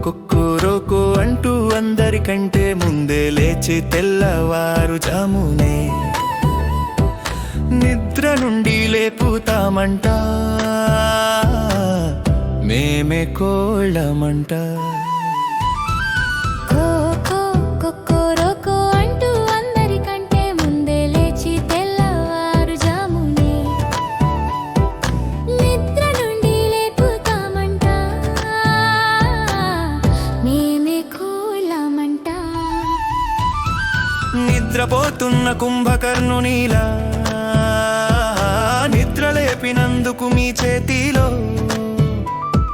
కొక్కొరోకో అంటూ అందరికంటే ముందే లేచి తెల్లవారుజామునే నిద్ర నుండి లేపుతామంట మేమే కోళ్ళమంట. నిద్రపోతున్న కుంభకర్ణునిలా నిద్ర లేపినందుకు మీ చేతిలో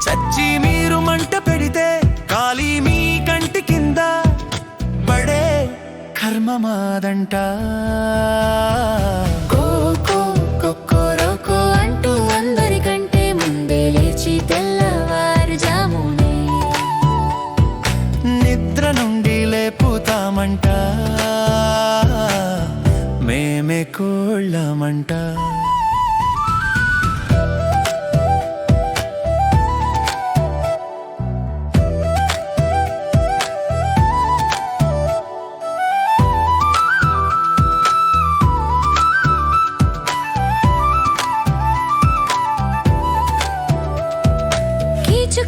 చచ్చి మీరు మంట పెడితే కాలి మీ కంటి కింద పడే కర్మ మాదంట. కొక్కొరోకో అంటూ అందరికంటే ముందే లేచి తెల్లవారుజామునే నిద్ర నుండి లేపుతామంట మేమే కోళ్ళమంట.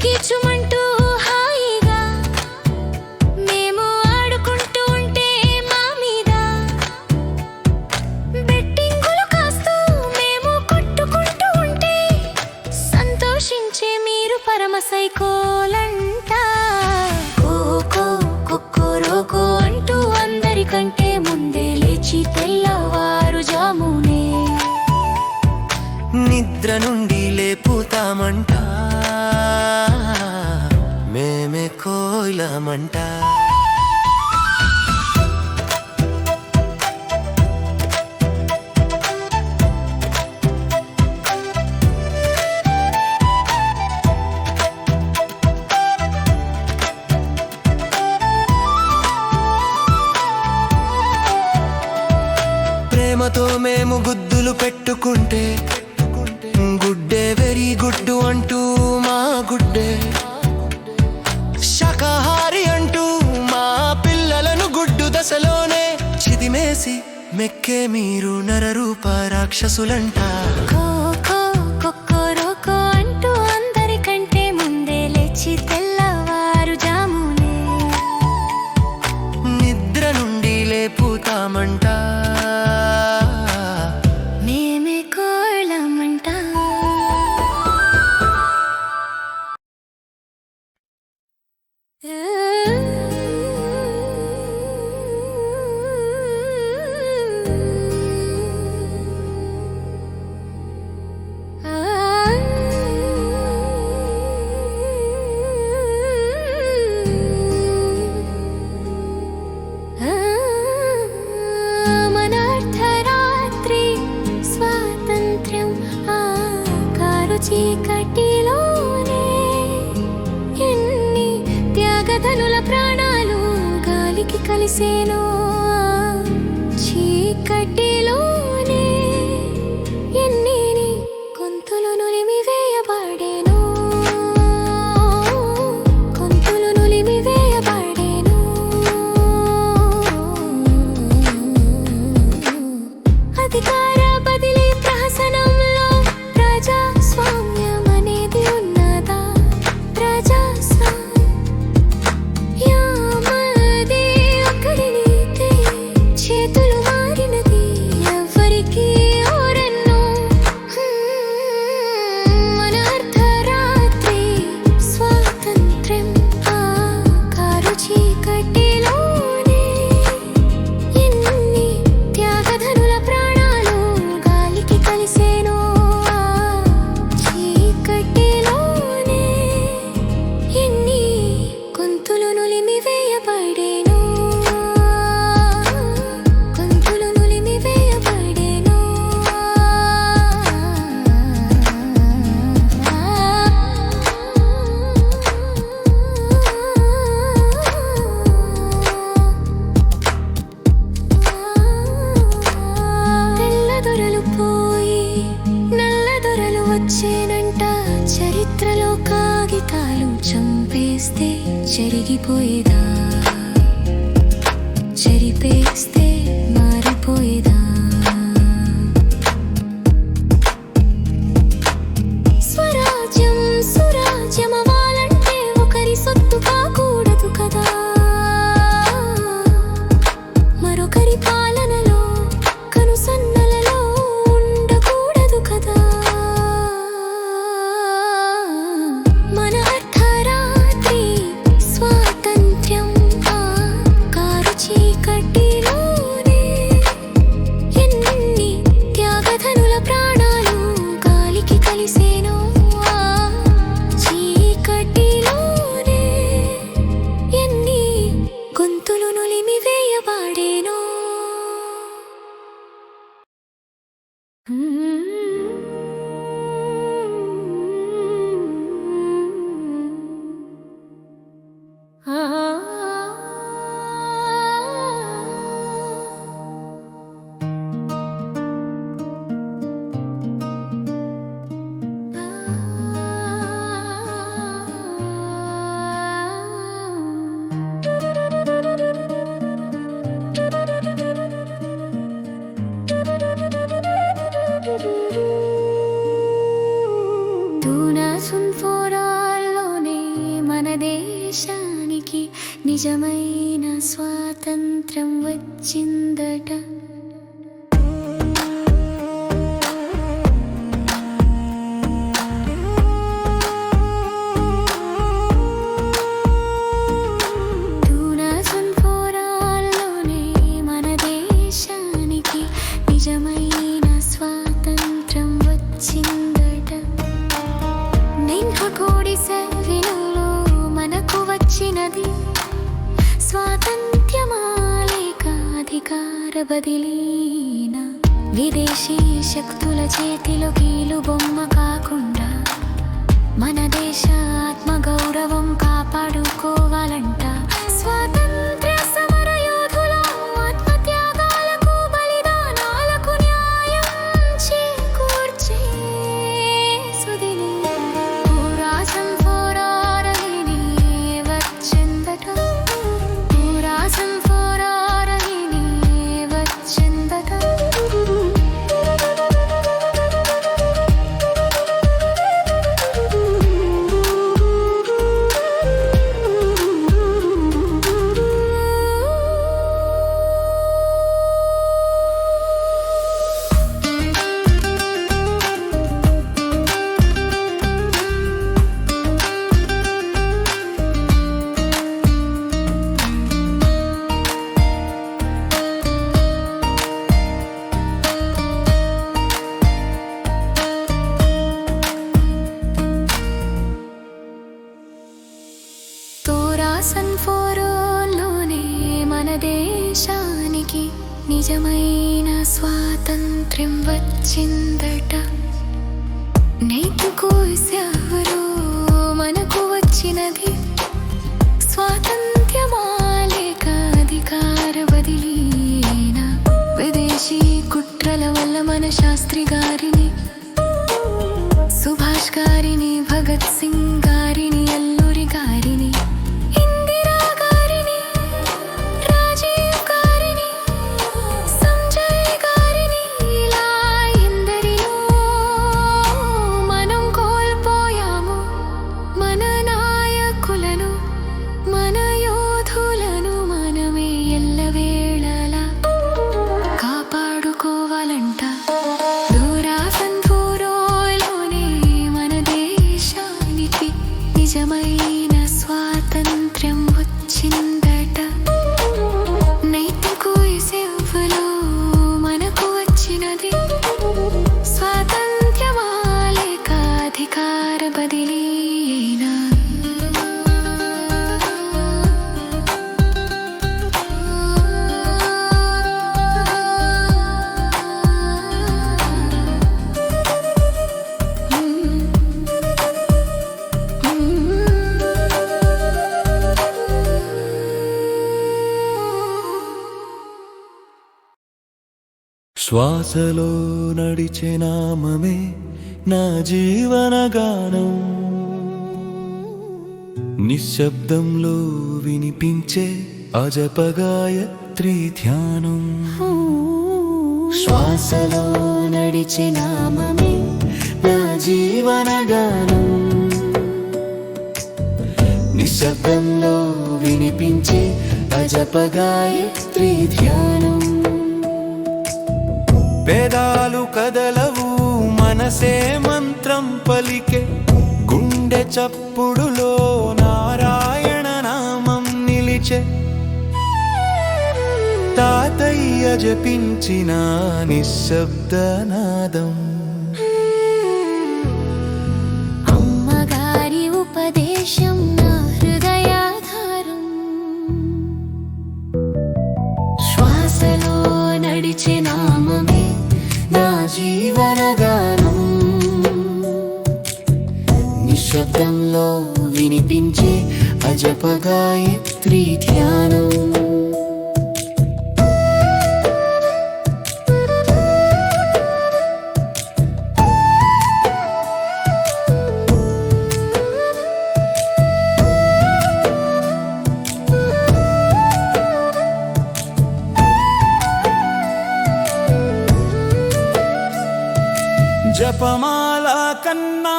కీచుమంటూ హాయిగా మేము ఆడుకుంటూ ఉంటే మా మీద బెట్టింగులు కాస్తూ మేము కొట్టుకుంటూ ఉంటే సంతోషించే మీరు పరమ సైకోలంట. కొక్కొరోకో అంటూ అందరికంటే ముందే లేచి తెల్లవారుజామునే నిద్ర నుండి లేపుతామంట మేమే కోళ్ళమంట. ప్రేమతో మేము గుద్దులు పెట్టుకుంటే గుడ్డే వెరీ గుడ్డు అంటూ మా గుడ్డే శాకాహారి అంటూ మా పిల్లలను గుడ్డు దశలోనే చిదిమేసి మెక్కే మీరు నరరూప రాక్షసులంట. కొక్కొరోకో అంటూ అందరికంటే ముందే లేచి తెల్లవారుజామునే నిద్ర నుండి లేపుతామంట మేమే కోళ్ళమంట. చీకటిలోనే ఎన్ని త్యాగధనుల ప్రాణాలు గాలికి కలిసేనో చీకటిలోనే ఎన్ని గొంతులు నులిమి వేయబడేను గొంతులు నులిమి వేయబడేను. అధికార బదిలీ ప్రహసనంలో ప్రజాస్వామ్యం అనేది ఉన్నదా? ప్రజాస్వామ్యమది ఒక్కడినైతే చేతులు మారినది చెరిగిపోయేదా, చెరిపేస్తే మారిపోయేదా. స్వరాజ్యం సురాజ్యం అవ్వాలంటే ఒకరి సొత్తు కాకూడదు కదా, మరొకరి పాలనలో కనుసన్నలలో ఉండకూడదు కదా. మన అర్ధరాత్రి స్వాతంత్ర్యం ఆ కారు చీకటిలోనే, ఎన్ని త్యాగధనుల ప్రాణాలు గాలికి కలిసేనో ఆ చీకటిలోనే, ఎన్ని గొంతులు నులిమి వేయబడేనో. సున్ఫోరాల్లోనే మన దేశానికి నిజమైన స్వాతంత్ర్యం వచ్చిందట. సున్ఫోరాల్లోనే మన దేశానికి నిజమైన స్వాతంత్ర్యం వచ్చిందట. నింహకోడి సేవలో మనకు వచ్చినది స్వాతంత్ర్యమా లేక అధికార బదిలీనా. విదేశీ శక్తుల చేతిలో కీలు బొమ్మ కాకుండా మన దేశ ఆత్మగౌరవం కాపాడుకోవాలంట. స్వాతంత్ర్య సమర యోధుల ఆత్మత్యాగాలకు బలిదానాలకు న్యాయం చేకూర్చే సుదిని పూరాసం పోరారని వచ్చిందట. పూరాసం పోరారని వచ్చిందట. సన్ఫోరోల్లోనే మన దేశానికి నిజమైన స్వాతంత్ర్యం వచ్చిందట. నెయ్యికు సేవలో మనకు వచ్చినది స్వాతంత్ర్యమా లేక అధికార బదిలీనా. విదేశీ కుట్రల వల్ల మన శాస్త్రి గారిని, సుభాష్ గారిని, భగత్ సింగ్ గారిని, అల్లూరి గారిని, ఇందిరా గారిని, రాజీవ్ గారిని, సంజయ్ గారిని, ఇలా ఎందరినో మనం కోల్పోయాము. మన నాయకులను, మన యోధులను మనమే ఎల్లవేళలా కాపాడుకోవాలంట. నిజమైన స్వాతంత్ర్యం వచ్చిందట. నైతికు సేవలో మనకు వచ్చినది స్వాతంత్ర్యమా లేక అధికార బదిలీనా. శ్వాసలో నడిచే నామమే నా జీవన గానం. నిశ్శబ్దంలో వినిపించే అజపగాయత్రి ధ్యానం. శ్వాసలో నడిచే నామమే నా జీవనగానం. నిశ్శబ్దంలో వినిపించే అజపగాయత్రి ధ్యానం. వేదాలు కదలవు మనసే మంత్రం పలికే, గుండె చప్పుడులో నారాయణ నామం నిలిచే. తాతయ్య జపించిన నిశ్శబ్దనాదం. అమ్మగారి ఉపదేశం నా హృదయాధారం. శ్వాసలో నడిచే నామమే నా జీవనగానం. నిశ్శబ్దంలో వినిపించే అజపగాయత్రి ధ్యానం. జపమాల కన్నా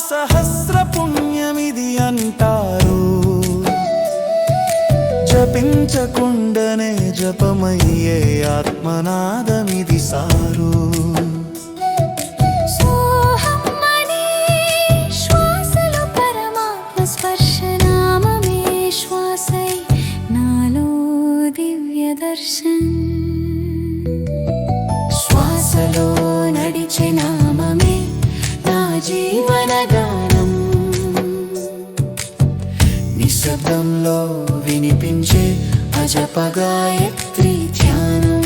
సహస్ర పుణ్యమిది అంటారు. జపించకుండనే జపమయ్యే ఆత్మనాదమిది సారు. సోహమ్మని శ్వాసలో పరమాత్మ స్పర్శ నామమే శ్వాసై నాలో దివ్య దర్శన్. శ్వాసలో నడిచే నామమే నా జీవనగానం. నిశ్శబ్దంలో వినిపించే అజపగాయత్రి ధ్యానం.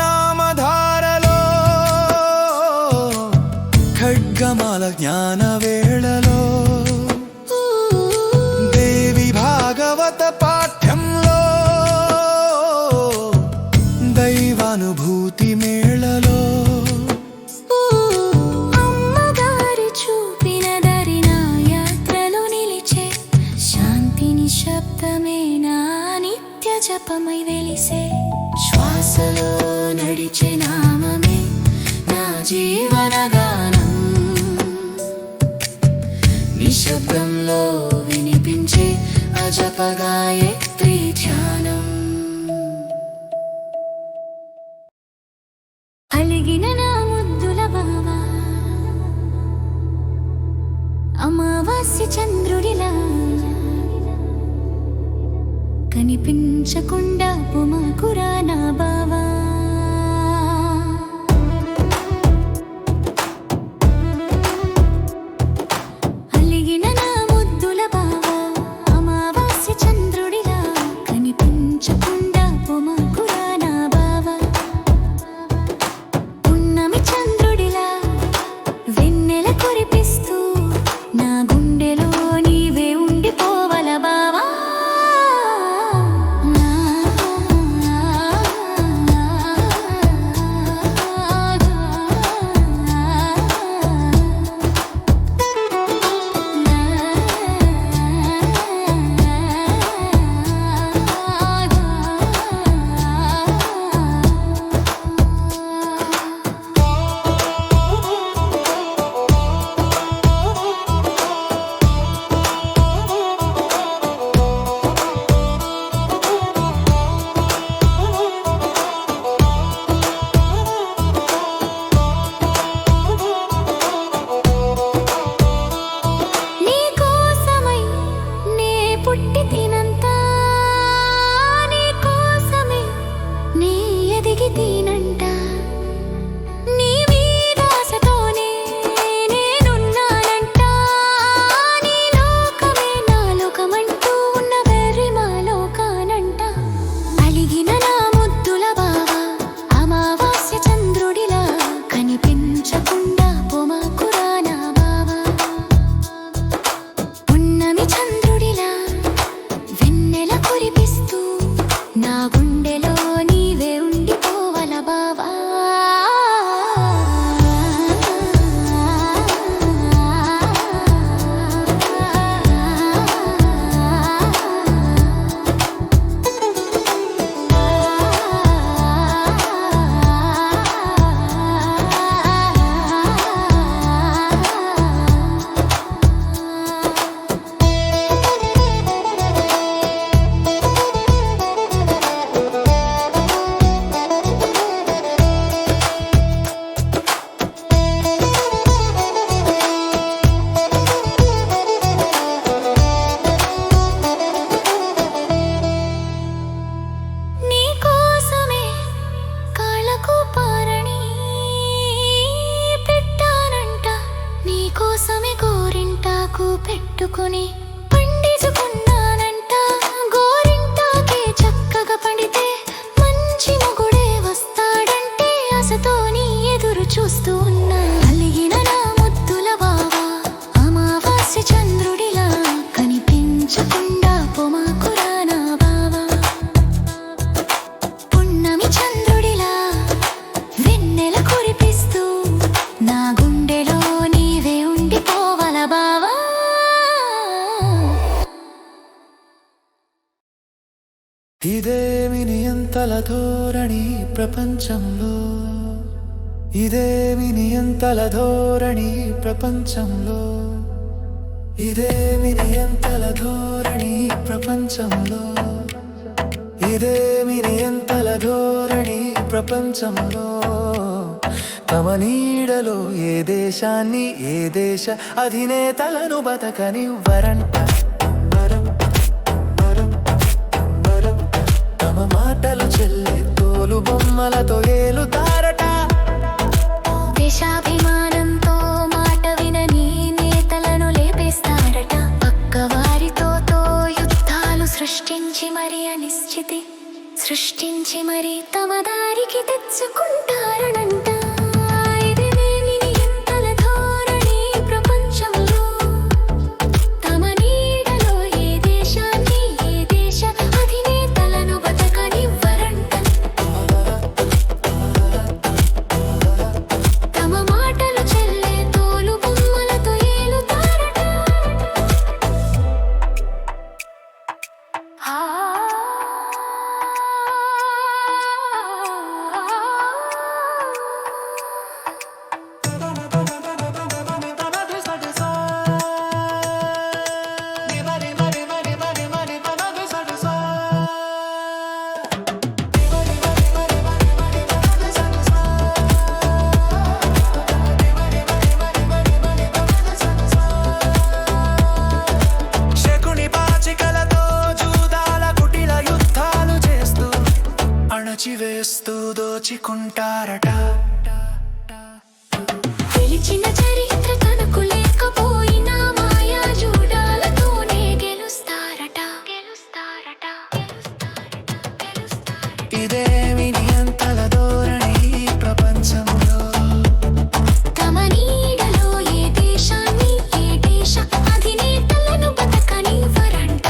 లలితానామధారలో ఖడ్గమాల జ్ఞాన వేళలో, దేవి భాగవత పాఠ్యంలో, దైవానుభూతి మేళలో. అమ్మగారి చూపిన దరి నా యాత్రలో నిలిచే, శాంతి నిశ్శబ్దమే నా నిత్య జపమై వెలిసే. శ్వాసలో నడిచే నామమే నా జీవనగానం. నిశ్శబ్దంలో వినిపించే అజపగాయత్రి ధ్యానం. అలిగిన నా ముద్దుల బావా, అమావాస్య చంద్రుడిలా కనిపించకుండా పొమకురా నా బావా. అలిగిన నా ముద్దుల బావా, అమావాస్య చంద్రుడిలా కనిపించకుండా పొమకురా నా బావా. పున్నమి చంద్రుడిలా వెన్నెల కురిపిస్తూ నా గుండెలో నీవే ఉండిపోవల బావా. కనిపించకుండా పొమాకురా నా బావా పున్నమి చంద్రుడిలా వెన్నెల కురిపిస్తూ నా గుండెలో నీవే ఉండిపోవల బావా పెట్టుకుని పండించుకున్నానంట గోరింటాకే చక్కగా పండితే మంచి మొగుడే వస్తాడంటే ఆశతో నీ ఎదురు చూస్తూ ఉన్నా అలిగిన నా ముద్దుల బావా అమావాస్య చంద్రుడిలా కనిపించకుండా పొమాకురా నా బావా పున్నమి చంద్రుడిలా వెన్నెల కురిపిస్తూ నా గుండెలో నీవే ఉండిపోవల బావా ఇదేమి నియంతల ధోరణి ప్రపంచంలో ఇదేమి నియంతల ధోరణి ప్రపంచంలో ఇదేమి నియంతల ధోరణి ప్రపంచంలో ఇదేమి నియంతల ధోరణి ప్రపంచంలో తమ నీడలో ఏ దేశాన్ని ఏ దేశ అధినేతలను బతకనివ్వరంట మాటలు చెల్లె తోలు బొమ్మలతో ఏలుతారట దేశాభిమానంతో మాట వినని నేతలను లేపేస్తారట పక్కవారితో యుద్ధాలు సృష్టించి మరి అనిశ్చితి సృష్టించి మరి తమ దారికి తెచ్చుకుంటారనంట ఇదేమి నియంతల ధోరణి ప్రపంచంలో తమ నీడలో ఏ దేశాన్ని ఏ దేశ అధినేతలను బతకనివ్వరంట తమ మాటలు చెల్లే తోలు బొమ్మలతో ఏలుతారట అణచివేస్తూ దోచుకుంటారట గెలిచిన చరిత్ర తనకు లేకపోయినా మాయా జూడాలతోనే గెలుస్తారట ఇదేమి నియంతల ధోరణి ప్రపంచంలో తమ నీడలో ఏ దేశాన్ని ఏ దేశ అధినేతలను బతకనివ్వరంట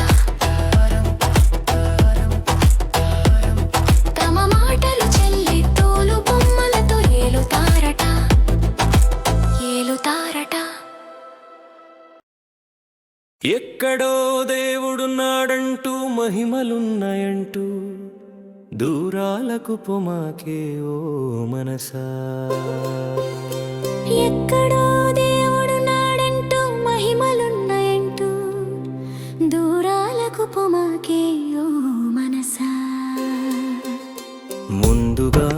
తమ మాటలు చెల్లి తోలు బొమ్మలతో ఏలుతారట ఎక్కడో దేవుడున్నాడంటూ మహిమలున్నాయంటూ దూరాలకు పొమాకే ఓ మనసా ఎక్కడో దేవుడున్నాడంటూ మహిమలున్నాయంటూ దూరాలకు పొమాకే ఓ మనసా ముందుగా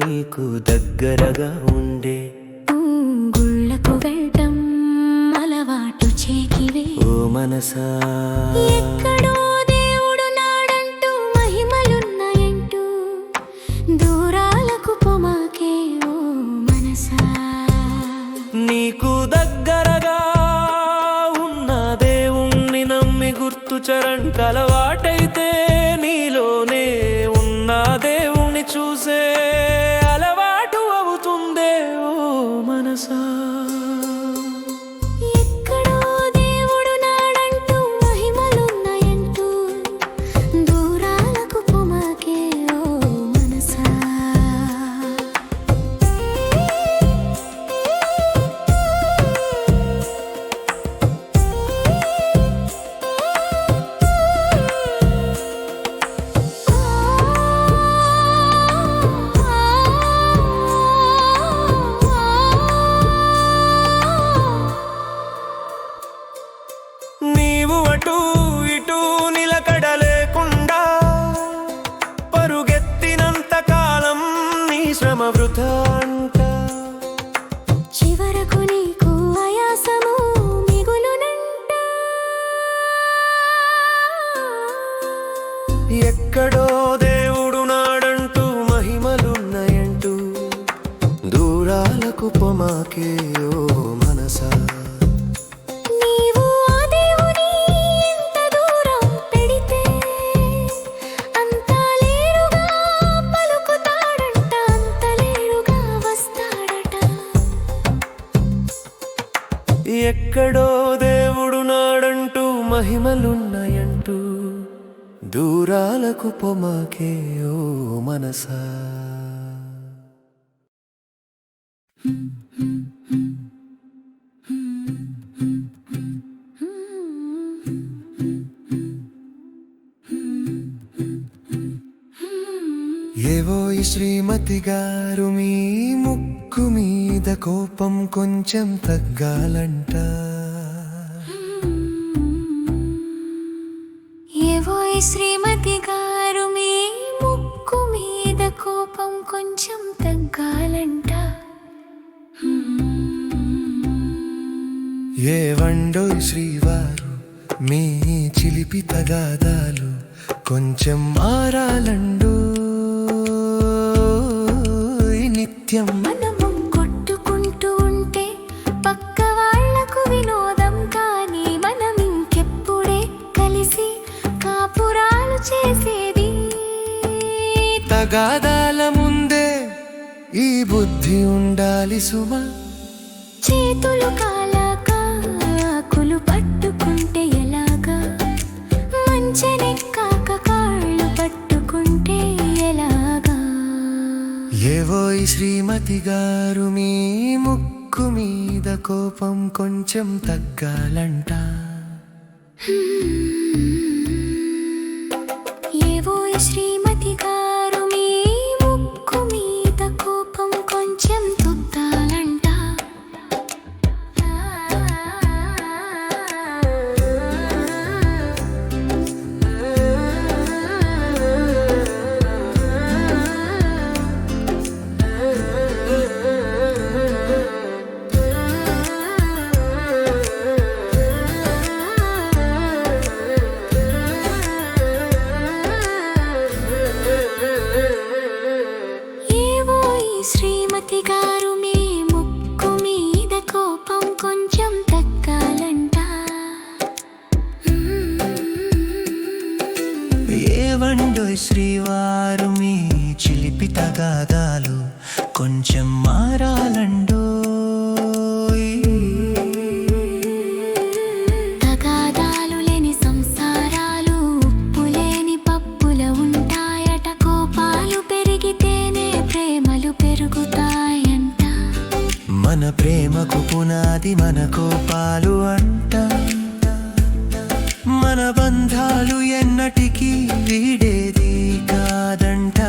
నీకు దగ్గరగా ఉండే గుళ్ళకు వెళ్ళటం అలవాటు చేకివే ఓ మనసా ఎక్కడో దేవుడున్నాడంటూ మహిమలున్నాయంటూ దూరాలకు పొమాకే ఓ మనసా నీకు దగ్గరగా ఉన్న దేవుణ్ణి నమ్మి గుర్తుచరంట అలవాటైతే నీలోనే ఉన్న దేవుణ్ణి చూసే అలవాటు అవుతుందే ఓ మనసా ఎక్కడో దేవుడు నాడంటూ మహిమలున్నాయంటూ దూరాలకు పొమాకే ఓ మనసా. నీవు అటూ ఇటూ నిలకడలేకుండా పరుగెత్తినంత కాలం నీ శ్రమ వృథా అంట. చివరకు నీకు ఆయాసము మిగులునంట. ఎక్కడో దేవుడు నాడంటూ మహిమలున్నాయంటూ దూరాలకు పొమాకే ఓ మనసా. నీవు ఆ దేవుని ఎంత దూరం పెడితే అంత లేరుగా పలుకుతాడంట, అంత లేరుగా వస్తాడట. ఎక్కడో దేవుడు నాడంటూ మహిమలున్నాయంటూ దూరాలకు పొమాకే ఓ మనసా. ఏవో ఈ శ్రీమతి గారు మీ ముక్కు మీద కోపం కొంచెం తగ్గాలంట. ఏవో ఈ శ్రీమతి గారు మీ ముక్కు మీద కోపం కొంచెం తగ్గాలంట. ఏవండోయ్ శ్రీవారు మీ చిలిపి తగాదాలు కొంచెం మారాలండు. నిత్యం మనము కొట్టుకుంటూ ఉంటే పక్క వాళ్లకు వినోదం, కానీ మనం ఇంకెప్పుడే కలిసి కాపురాలు చేసేది. తగాదాల ముందే ఈ బుద్ధి ఉండాలి సుమా. చేతులు కాలాక ఆకులు పట్టుకుంటే ఎలాగా, మంచెనెక్కాక కాళ్ళు పట్టుకుంటే ఎలాగా. ఏవో ఈ శ్రీమతి గారు మీ ముక్కు మీద కోపం కొంచెం తగ్గాలంట. ఏవో ఈ శ్రీమతి గారు మీ ముక్కు మీద కోపం కొంచెం తగ్గాలంట. ఏవో ఈ శ్రీమతి గారు మీ ముక్కు మీద కోపం కొంచెం తగ్గాలంట. ఏవండోయ్ శ్రీవారు మీ చిలిపి తగాదాలు కొంచెం మారాలండో. తగాదాలు లేని సంసారాలు ఉప్పు లేని పప్పుల ఉంటాయట. కోపాలు పెరిగితేనే ప్రేమలు పెరుగుతాయంట. మన ప్రేమకు పునాది మన కోపాలు అంట. మన బంధాలు ఎన్నటికీ వీడేది కాదంట.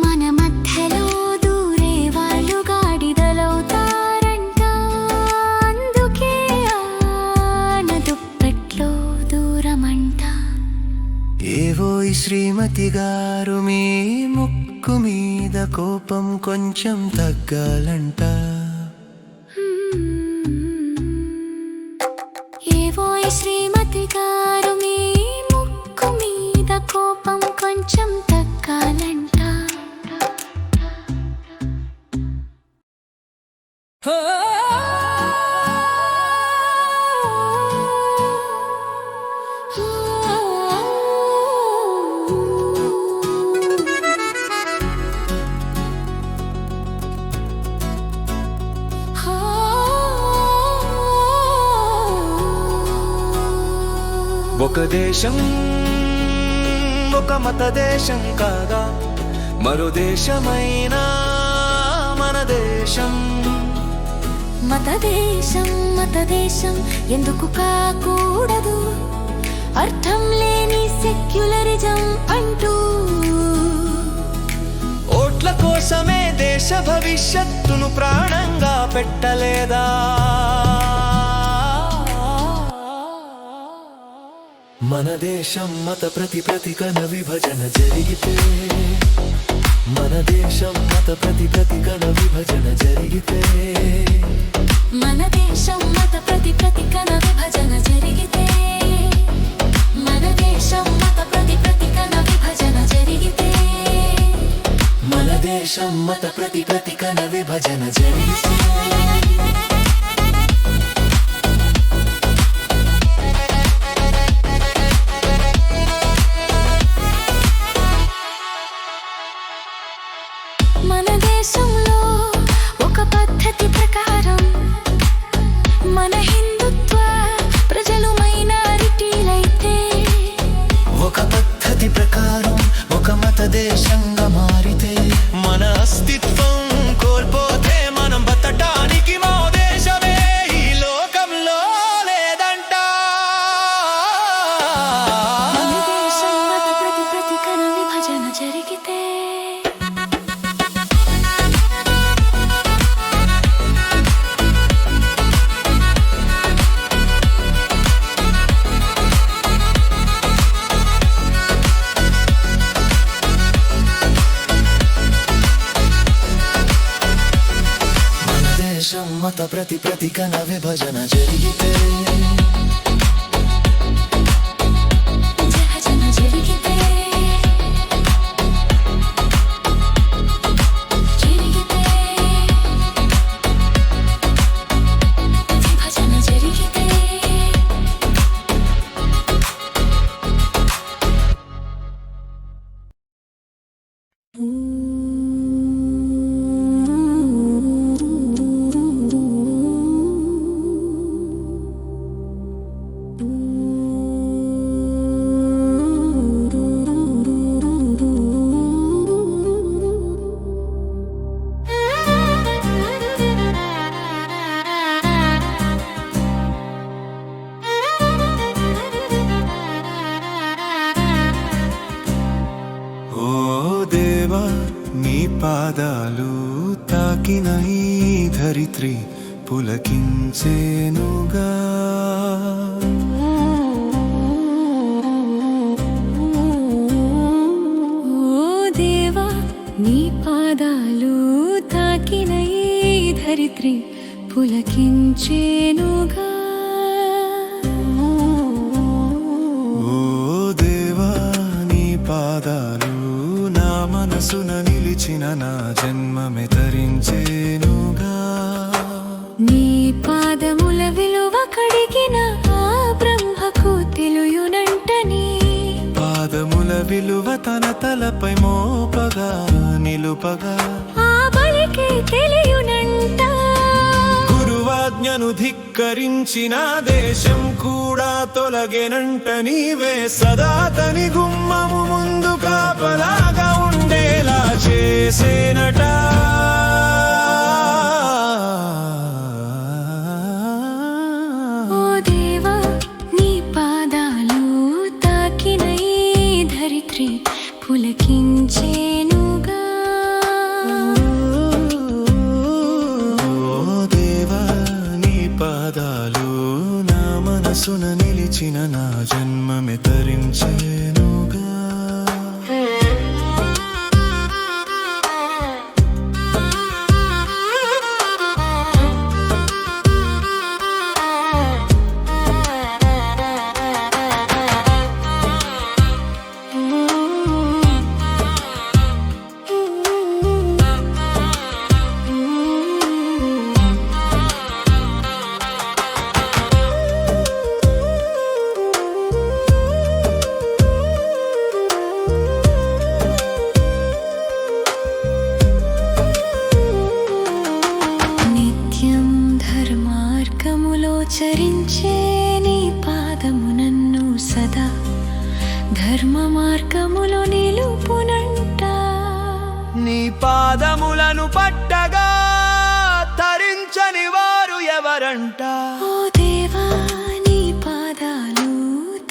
మన మధ్యలో దూరే వాళ్ళు గాడిదలవుతారంట. అందుకే ఆన దుప్పట్లో దూరమంట. ఏవో ఈ శ్రీమతి గారు మీ ముక్కు మీద కోపం కొంచెం తగ్గాలంట. ఏవో ఈ శ్రీమతి గారు మీ ముక్కు మీద కోపం కొంచెం తగ్గాలంట. ఆ ఒక దేశం ఒక మత దేశం కాగా మరో దేశమైనా మన దేశం. మత దేశం ఎందుకు కాకూడదు, అర్థం లేని సెక్యులరిజం అంటూ. ఓట్ల కోసమే దేశ భవిష్యత్తును ప్రాణంగా పెట్టలేదా? మన దేశం మత ప్రతికన విభజన జరిగితే, మన దేశం మత ప్రతికన విభజన జరిగితే, మన దేశం మత ప్రతికన విభజన జరిగితే, మన దేశం మత ప్రతికన విభజన జరిగితే, మన దేశం మత ప్రతికన విభజన జరిగితే. మన దేశంలో ఒక పద్ధతి ప్రకారం మన హిందుత్వ ప్రజలు మైనారిటీలైతే, ఒక పద్ధతి ప్రకారం ఒక మత దేశంగా మారితే, మన అస్తిత్వం కోల్పోతే మనం బతటానికి మా దేశమే ఈ లోకంలో లేదంట. మన దేశం మత ప్రతికన విభజన జరిగితే. మత ప్రతికన విభజన జరిగితే, విభజన జరిగితే, విభజన జరిగితే. నీ పాదాలు తాకిన ఈ ధరిత్రి పులకించేనుగా. ఓ దేవా, నీ పాదాలు తాకిన ఈ ధరిత్రి పులకించేనుగా. ఓ దేవా, నీ పాదాలు నా మనసున నిలిచిన నా జన్మమే తరించేనుగా. నీ పాదముల విలువ కడిగిన ఆ బ్రహ్మకు తెలియునంటని, పాదముల విలువ తన తలపై మోపగా నిలుపగా ఆ బలికి తెలియునంట. గురువాజ్ఞను ధిక్కరించిన దేశం కూడా తొలగెనంట. నీవే సదా తని గుమ్మము ముందు కాపలాగా ఉండేలా చేసేనట. ఓ దేవా, నీ పాదాలు తాకిన ఈ ధరిత్రి పులకించేనుగా. ఓ దేవా, నీ పాదాలు నా మనసున నిలిచిన నా జన్మమే తరించేనుగా. చరించే నీ పాదము నన్ను సదా పాదములను పట్టగా తరించని వారు ఎవరంట? ఓ దేవా నీ పాదాలు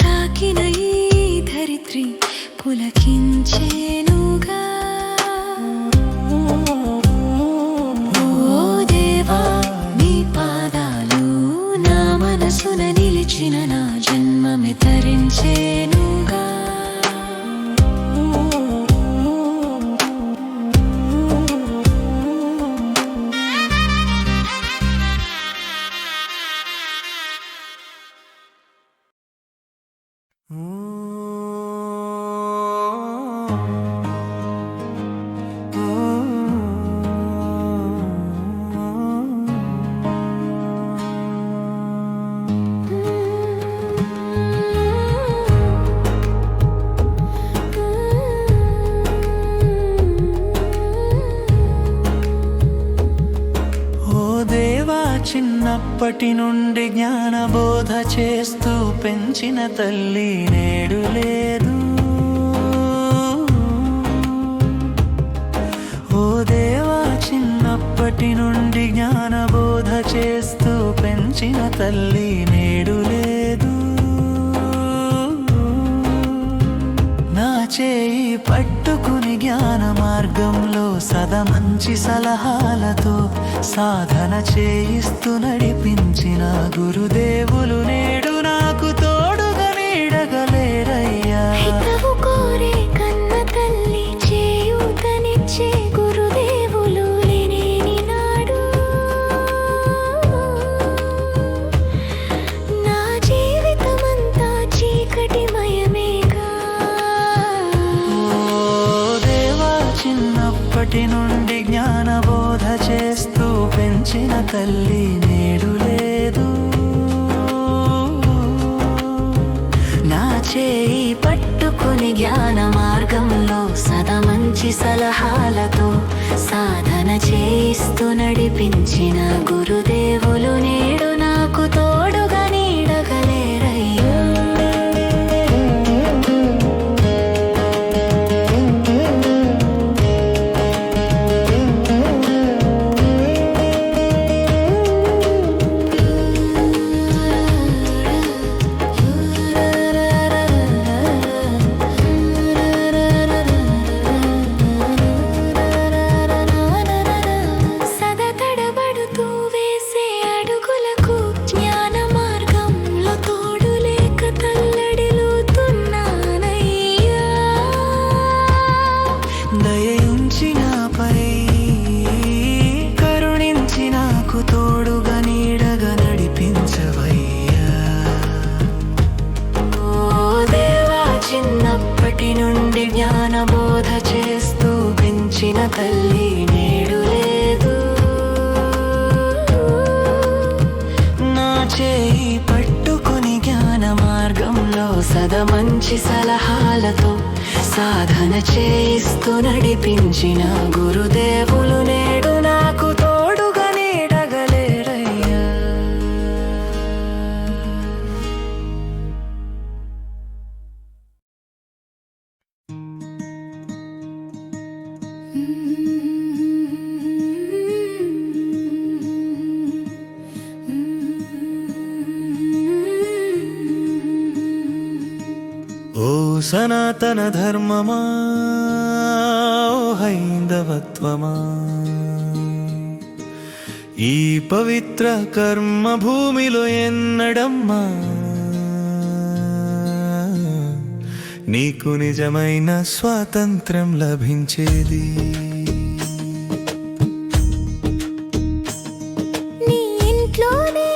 తాకిన ఈ ధరిత్రి పులకించేనుగా. ఓ దేవా నీ పాదాలు నా మనసున నిలిచిన నా జన్మమే తరించేనుగా. చిన్నప్పటి నుండి జ్ఞానబోధ చేస్తూ పెంచిన తల్లి నేడు లేదు. ఓ దేవా చిన్నప్పటి నుండి జ్ఞానబోధ చేస్తూ పెంచిన తల్లి నేడు లేదు. నా చేయి పట్టుకుని జ్ఞాన మార్గంలో సదా మంచి సలహాలతో సాధన చేయిస్తూ నడిపించిన గురుదేవులు నేడు నాకు తోడుగా నీడగలేరయ్యా. హితవు కోరే కన్న తల్లి చేయూతనిచ్చే గురుదేవులు లేని నాడు నా జీవితమంతా చీకటిమయమేగా. చిన్నప్పటి నుండి జ్ఞానబోధ చేస్తూ పెంచిన తల్లి నేడు లేదు. నా చేయి పట్టుకుని జ్ఞాన మార్గంలో సదా మంచి సలహాలతో సాధన చేయిస్తూ నడిపించిన గురుదేవులు నేడు నాకు తోడుగా నీడగలేరయ్యా. నుండి జ్ఞానబోధ చేస్తూ పెంచిన తల్లి నేడు లేదు. నా చేయి పట్టుకుని జ్ఞాన మార్గంలో సదా మంచి సలహాలతో సాధన చేయిస్తూ నడిపించిన గురుదేవులు నేడు నాకు తోడుగా నీడగలేరయ్యా. ఓ సనాతన ధర్మమా, ఓ హైందవత్వమా, ఈ పవిత్ర కర్మ భూమిలో ఎన్నడమ్మా నీకు నిజమైన స్వాతంత్ర్యం లభించేది. నీ ఇంట్లోనే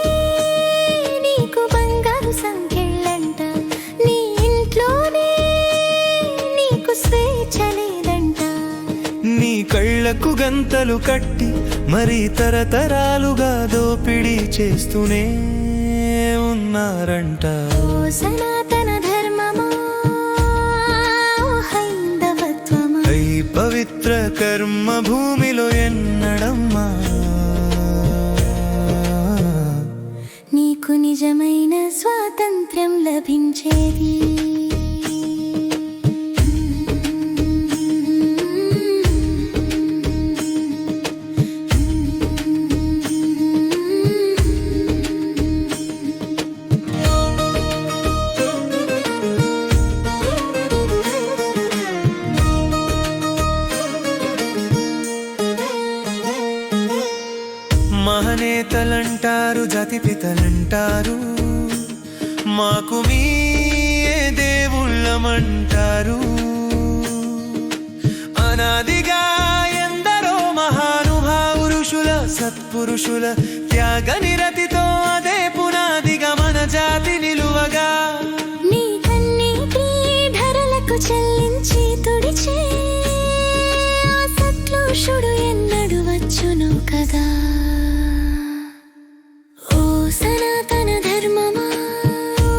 నీకు బంగారు సంకెళ్ళంట, నీ ఇంట్లోనే నీకు స్వేచ్ఛ లేదంట. నీ కళ్ళకు గంతలు కట్టి మరి తరతరాలుగా దోపిడీ చేస్తూనే ఉన్నారంట. ఓ సనాతన ధర్మమా, ఓ హైందవత్వమా, ఈ పవిత్ర కర్మ భూమిలో ఎన్నడమ్మా నీకు నిజమైన స్వాతంత్ర్యం లభించేది. మహనేతలంటారు, జాతిపితలంటారు, మాకు మీయే దేవుళ్ళమంటారు. అనాదిగా ఎందరో మహానుభావురుషుల సత్పురుషుల త్యాగ నిరతితో అదే పునాదిగా మన జాతి నిలువగా. నీ కన్నీటి ధరలకు చెల్లించి తుడిచే ఆ సత్పురుషుడు ఎన్నడు వచ్చును కదా. ఓ సనాతన ధర్మమా, ఓ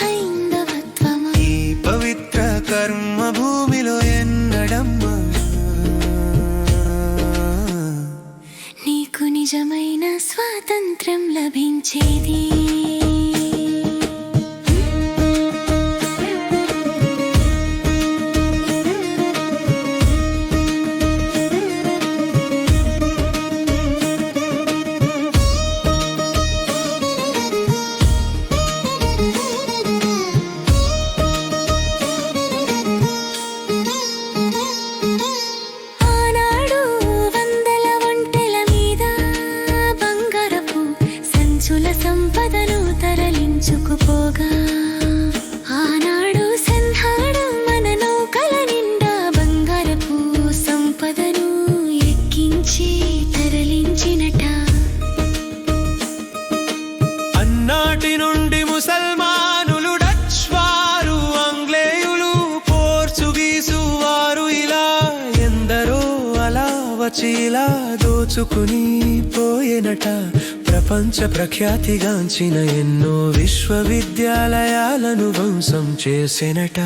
హైందవత్వమా, ఈ పవిత్ర కర్మ భూమిలో ఎన్నడమ్మా నీకు నిజమైన స్వాతంత్ర్యం లభించేది. ఆనాడు వందల ఒంటెల మీద బంగారపు సంచుల సంపదను తరలించుకుపోగా, ఆనాడు సంహాడు మన నౌకల నిండా బంగారపు సంపదను ఎక్కించి తరలించినట. అన్నాటి నుండి ముసల్మానులు, డచ్ వారు, ఆంగ్లేయులు, పోర్చుగీసు వారు ఇలా ఎందరో అలా వచ్చి ఇలా దోచుకుని పోయేనట. ప్రపంచ ప్రఖ్యాతిగాంచిన ఎన్నో విశ్వవిద్యాలయాలను ధ్వంసం చేసేనట.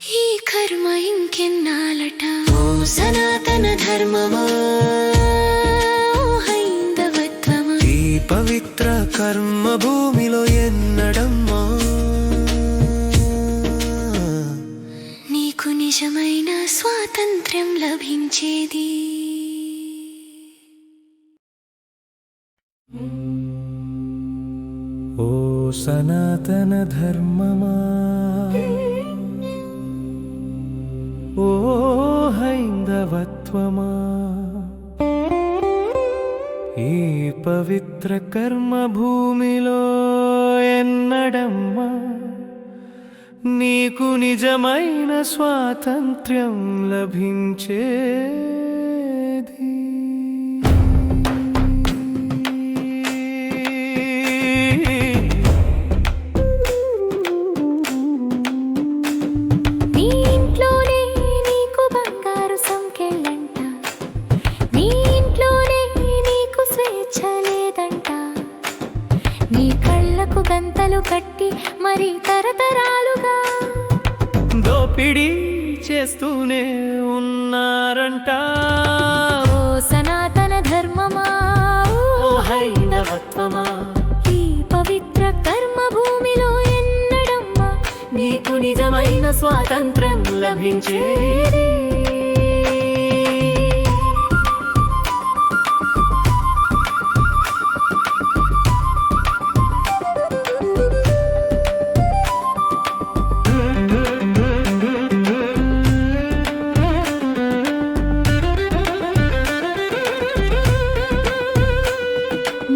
ఈ కర్మ ఇంకెన్నాలట. ఓ సనాతన ధర్మమా, ఓ హైందవత్వమా, ఈ పవిత్ర కర్మ భూమిలో ఎన్నడమ్మా నీకు నిజమైన స్వాతంత్ర్యం లభించేది. ఓ సనాతన ధర్మమా, ఓ హైందవత్వమా, ఈ పవిత్ర కర్మ భూమిలో ఎన్నడమ్మా నీకు నిజమైన స్వాతంత్ర్యం లభించేది. నీ ఇంట్లోనే నీకు బంగారు సంకెళ్ళంట, నీ ఇంట్లోనే నీకు స్వేచ్ఛ లేదంట. నీ కళ్ళకు గంతలు కట్టి మరి తరతరాలుగా దోపిడీ చేస్తూనే ఉన్నారంట. ఓ సనాతన ధర్మమా, ఓ హైందవత్వమా, ఈ పవిత్ర కర్మ భూమిలో ఎన్నడమ్మా నీకు నిజమైన స్వాతంత్ర్యం లభించేది.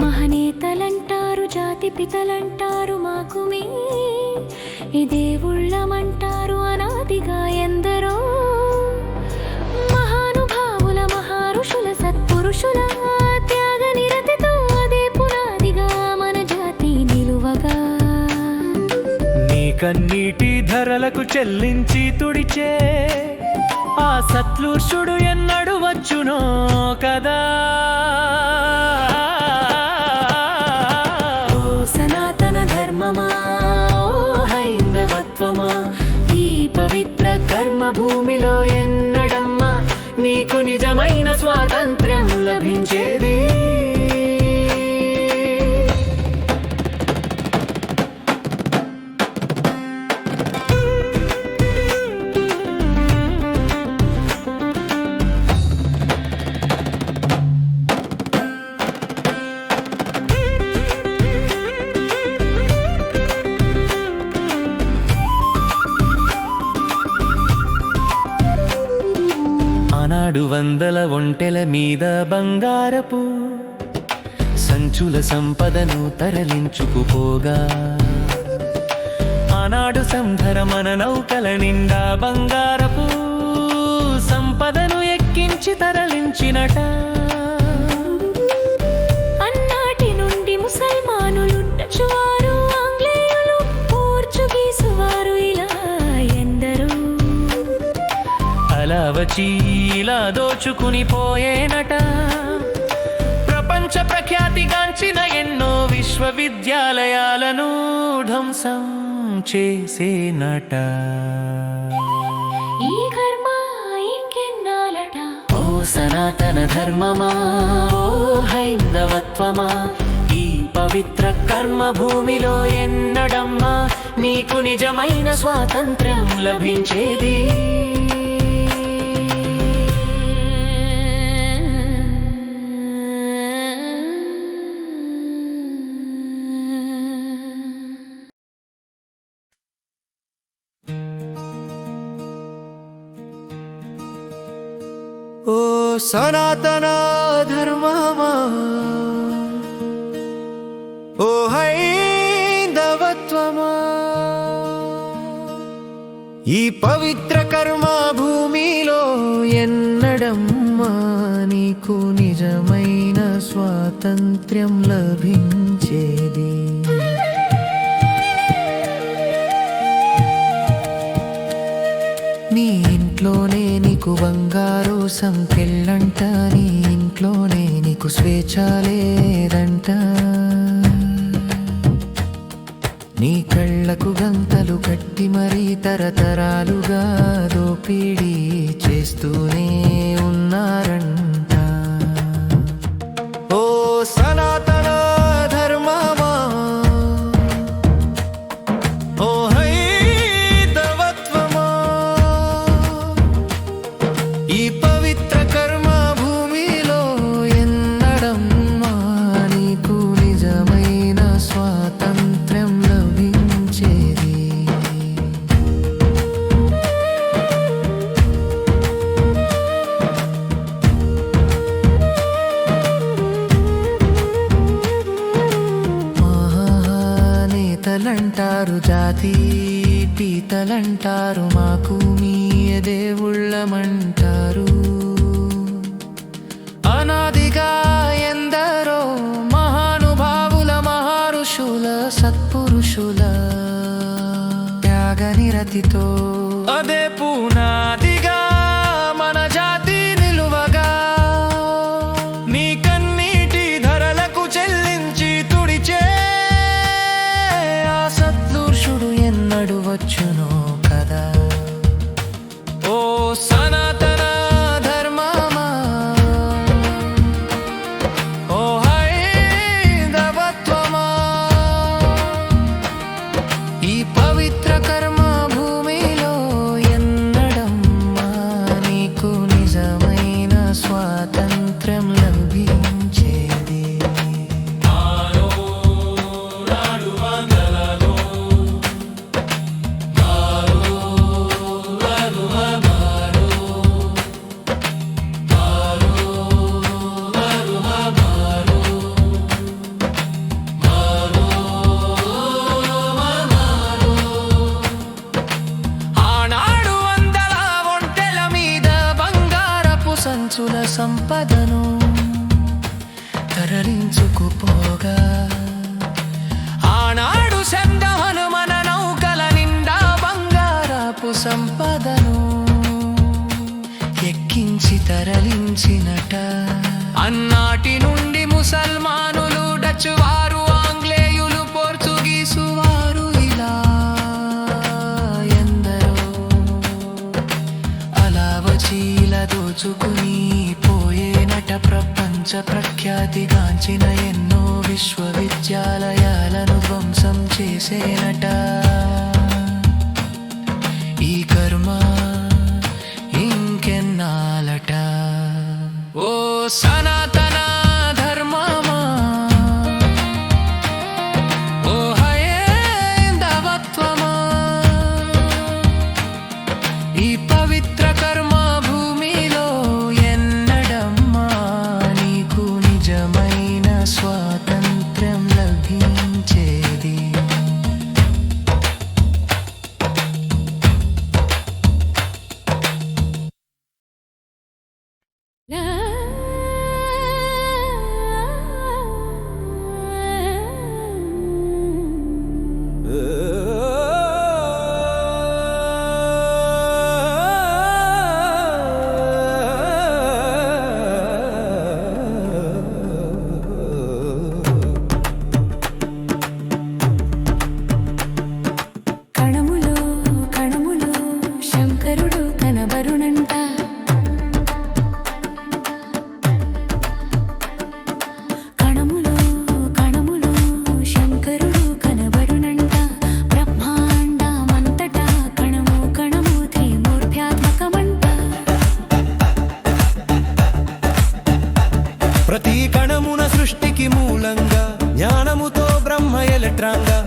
మహనేతలంటారు, జాతి పితలంటారు, మాకు మీ ఈ దేవుళ్ళమంటారు. అనాదిగా ఎందరో మహానుభావుల మహారుషుల సత్పురుషుల త్యాగ నిరతితో అదే పునాదిగా మన జాతి నిలువగా. నీ కన్నీటి ధరలకు చెల్లించి తుడిచే ఆ సత్పురుషుడు ఎన్నడు వచ్చునో కదా. ఓ సనాతన ధర్మమా, ఓ హైందవత్వమా, ఈ పవిత్ర కర్మ భూమిలో ఎన్నడమ్మా నీకు నిజమైన స్వాతంత్ర్యం లభించేది. వందల ఒంటెల మీద బంగారపు సంచుల సంపదను తరలించుకుపోగా ఆనాడు సంధర మన నౌకల నిండా బంగారపు సంపదను ఎక్కించి తరలించినట. అన్నాటి నుండి ముసల్మానులు, డచ్చువారు, ఆంగ్లేయులు, పోర్చుగీసు వారు ఇలా ఎందరో అలా వచ్చి ఇలా దోచుకుని పోయేనట. ప్రపంచ ప్రఖ్యాతిగాంచిన ఎన్నో విశ్వవిద్యాలయాలను ధ్వంసం చేసేనట. ఈ కర్మ ఇంకెన్నాలట. ఓ సనాతన ధర్మమా, ఓ హైందవత్వమా, ఈ పవిత్ర కర్మ భూమిలో ఎన్నడమ్మా నీకు నిజమైన స్వాతంత్ర్యం లభించేది. ఓ సనాతన ధర్మమా, ఓ హైందవత్వమా, ఈ పవిత్ర కర్మ భూమిలో ఎన్నడమ్మా నీకు నిజమైన స్వాతంత్ర్యం లభించేది. నీ ఇంట్లోనే నీకు బంగారు సంకెళ్ళంట, నీ ఇంట్లోనే నీకు స్వేచ్ఛ లేదంట. నీ కళ్ళకు గంతలు కట్టి మరీ తరతరాలుగా దోపిడీ చేస్తూనే ఉన్నారంట. ఓ సనాతన ధర్మమా, ఓ హైందవత్వమా, ఈ పవిత్ర కర్మ భూమిలో ఎన్నడమ్మా నీకు నిజమైన స్వాతంత్ర్యం లభించేది. నేతలంటారు, జాతి పీతలంటారు, మాకు మీ దేవుళ్ళమంటారు. అనాదిగా ఎందరో మహానుభావుల, మహర్షుల, సత్పురుషుల త్యాగనిరతితో అదే పునాదిగా మన జాతి నిలువగా నీ కన్నీటి ధరలకు చెల్లించి తుడిచే ఆ సత్పురుషుడు ఎన్నడు వచ్చునో కదా. ఓ సనాతన ధర్మమా, ఓ హైందవత్వమా, ఈ పవిత్ర కర్మ భూమిలో ఎన్నడమ్మా నీకు నిజమైన స్వాతంత్ర్యం లభించేది. ఆనాడు వందల ఒంటెల మీద బంగారపు సంచుల సంపదను తరలించుకుపోగా ఆనాడు శబ్దమను మన నౌకల నిండా బంగారపు సంపదను ఎక్కించి తరలించినట. అన్నాటి నుండి ముసల్మానులు, డచ్చువారు, ఆంగ్లేయులు, పోర్చుగీసు వారు ఇలా ఎందరో అలా వచ్చి ఇలా దోచుకుని పోయేనట. ప్రపంచ ప్రఖ్యాతిగాంచిన ఎన్నో విశ్వవిద్యాలయాలను ధ్వంసం చేసేనట. ఈ కర్మ ఇంకెన్నాలట. ఓ సనాతన ధర్మమా, ఓ హైందవత్వమా, ఈ పవిత్ర కర్మ భూమిలో ఎన్నడమ్మా ఈ కణమున సృష్టికి మూలంగా, జ్ఞానముతో బ్రహ్మ ఎలట్రాంగా,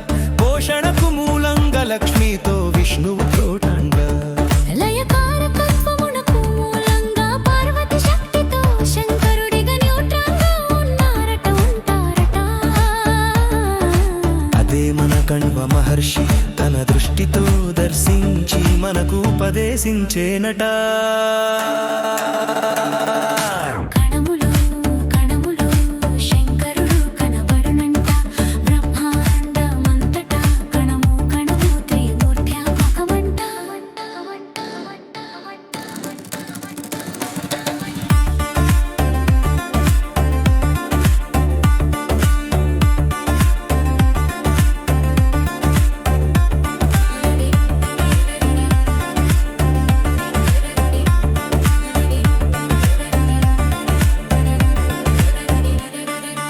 పోషణకు మూలంగా లక్ష్మితో విష్ణువు ప్రోటాంగా, లయకారకత్వమునకు మూలంగా పార్వతి శక్తితో శంకరుడిగా న్యూట్రాన్గా ఉన్నారట ఉంటారట. అదే మన కణ్వ మహర్షి తన దృష్టితో దర్శించి మనకు ఉపదేశించేనట. కణములో కణములో శంకరుడు కనబడునంట, బ్రహ్మాండమంతటా కణము కణము త్రిమూర్త్యాత్మకమంట.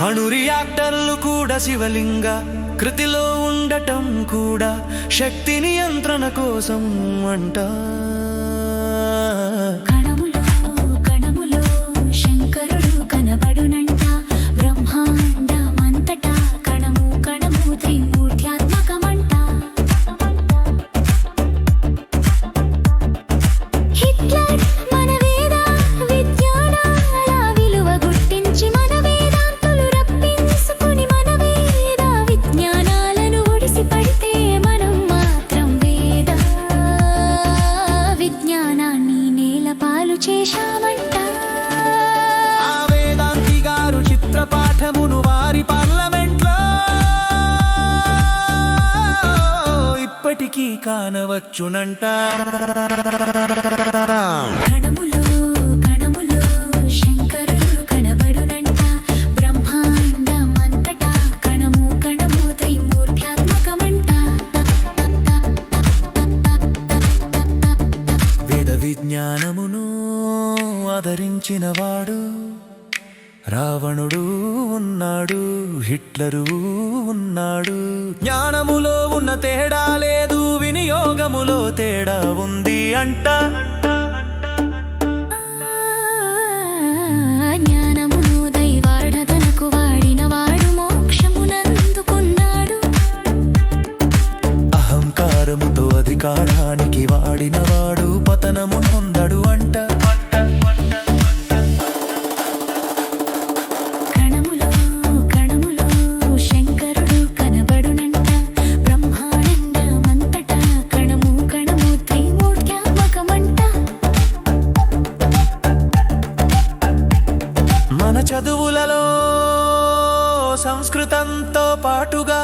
అణు రియాక్టర్లు కూడా శివలింగ కృతిలో ఉండటం కూడా శక్తి నియంత్రణ కోసం అంట. కణములో కణములో శంకరుడు కనబడునంట, బ్రహ్మాండమంతటా కణము కణము త్రిమూర్త్యాత్మకమంట. హిట్లర్ మన వేద విజ్ఞానాల విలువ గుర్తించి మన వేదాంతులు రప్పించుకుని మన వేద విజ్ఞానాలను ఒడిసి పడితే మనం మాత్రం వేద విజ్ఞానాన్ని నేలపాలు చేశామంట. ఆ వేదాంతి గారు చిత్రపాఠమును వారి పార్లమెంట్లో ఇప్పటికీ కానవచ్చునంట. కణములో కణములో శంకరుడు కనబడునంట, బ్రహ్మాండమంతటా కణము కణము త్రిమూర్త్యాత్మకమంట. వేద విజ్ఞానమును ఆదరించిన వాడు రావణుడు ఉన్నాడు, హిట్లరు ఉన్నాడు. జ్ఞానములో ఉన్న తేడా లేదు, వినియోగములో తేడా ఉంది అంట. జ్ఞానమును దైవార్ధనకు వాడినవాడు మోక్షమునందుకున్నాడు. అహంకారముతో అధికారానికి వాడినవాడు పతనము పొందడు అంట. కణములో కణములో శంకరుడు కనబడునంట, బ్రహ్మాండమంతటా కణము కణము త్రిమూర్త్యాత్మకమంట. మన చదువులలో సంస్కృతంతో పాటుగా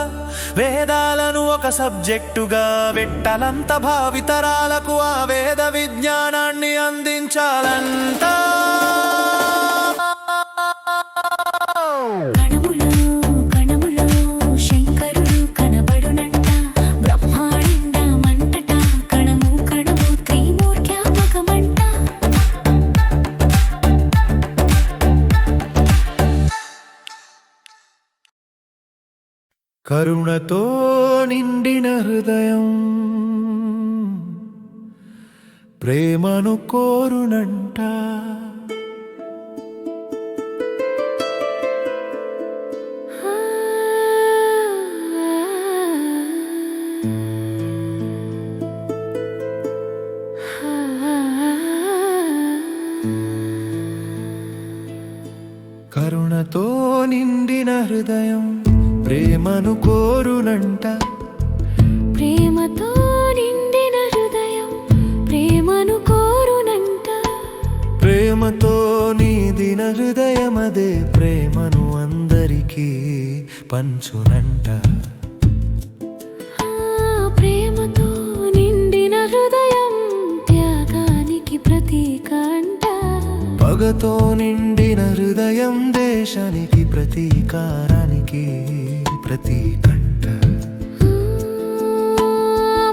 వేదాలను ఒక సబ్జెక్టుగా పెట్టాలంత, భావితరాలకు ఆ వేద విజ్ఞానాన్ని అందించాలంట. కణములో కణములో శంకరుడు కనబడునంట, బ్రహ్మాండమంతటా కణము కణము త్రిమూర్త్యాత్మకమంట. కరుణతో నిండిన హృదయం ప్రేమను కోరునంట. కరుణతో నిండిన హృదయం ప్రేమను కోరునంట. ప్రేమతో నిండిన హృదయం ప్రేమను కోరునంట. ప్రేమతో నిండిన హృదయమదే ప్రేమను అందరికీ పంచునంట. ప్రేమతో నిండిన హృదయం త్యాగానికి ప్రతీక అంట. పగతో నిండిన హృదయం దేశానికి ప్రతీకారానికి ప్రతీకంట.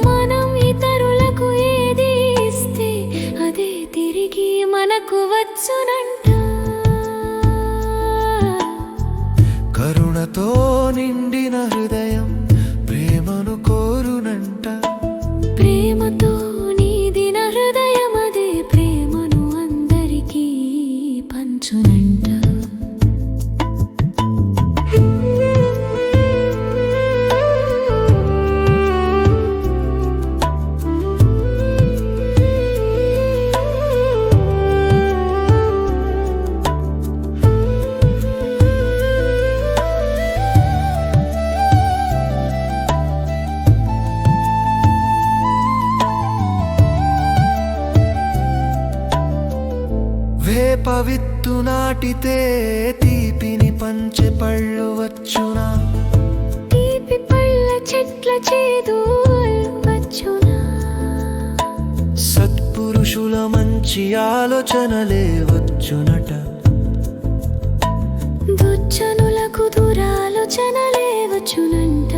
మనం ఇతరులకు ఏది ఇస్తే అదే తిరిగి మనకు వచ్చునంట. కరుణతో నిండిన హృదయం ప్రేమను కోరునంట. ప్రేమతో నిండిన హృదయం అదే ప్రేమను అందరికీ పంచునంట. నాటితే తీపిని పంచె పళ్ళు వచ్చునా? తీపి పళ్ళ చెట్ల చేదు వచ్చునా? సత్పురుషుల మంచి ఆలోచనలే వచ్చునట. దుర్జనులకు దురాలోచనలే వచ్చునంట.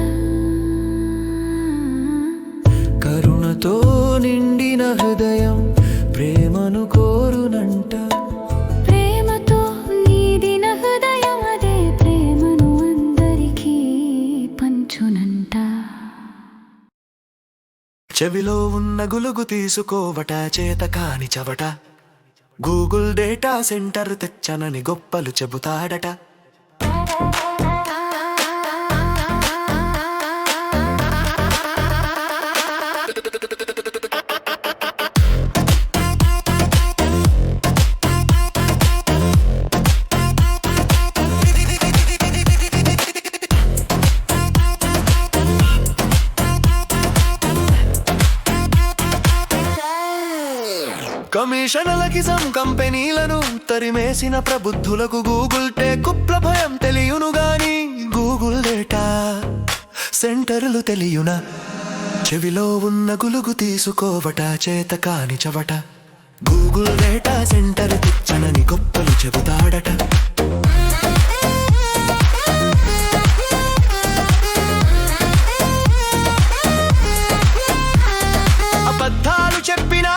కరుణతో నిండిన హృదయం ప్రేమను కోరునంట. ప్రేమతో నిండిన హృదయం అదే ప్రేమను అందరికీ పంచునంట. చెవిలో ఉన్న గులుగు తీసుకోవట చేత కాని చవట. గూగుల్ డేటా సెంటర్ తెచ్చనని గొప్పలు చెబుతాడట. కమిషనలకి కంపెనీలను తరిమేసిన ప్రబుద్ధులకు గూగుల్ టేకు భయం తెలియను గాని గూగుల్ డేటా సెంటర్లు తెలియునా? చెవిలో ఉన్న గులుగు తీసుకోవట చేత కాని చవట. గూగుల్ డేటా సెంటర్ తెచ్చనని గొప్పలు చెబుతాడట. అబద్ధాలు చెప్పినా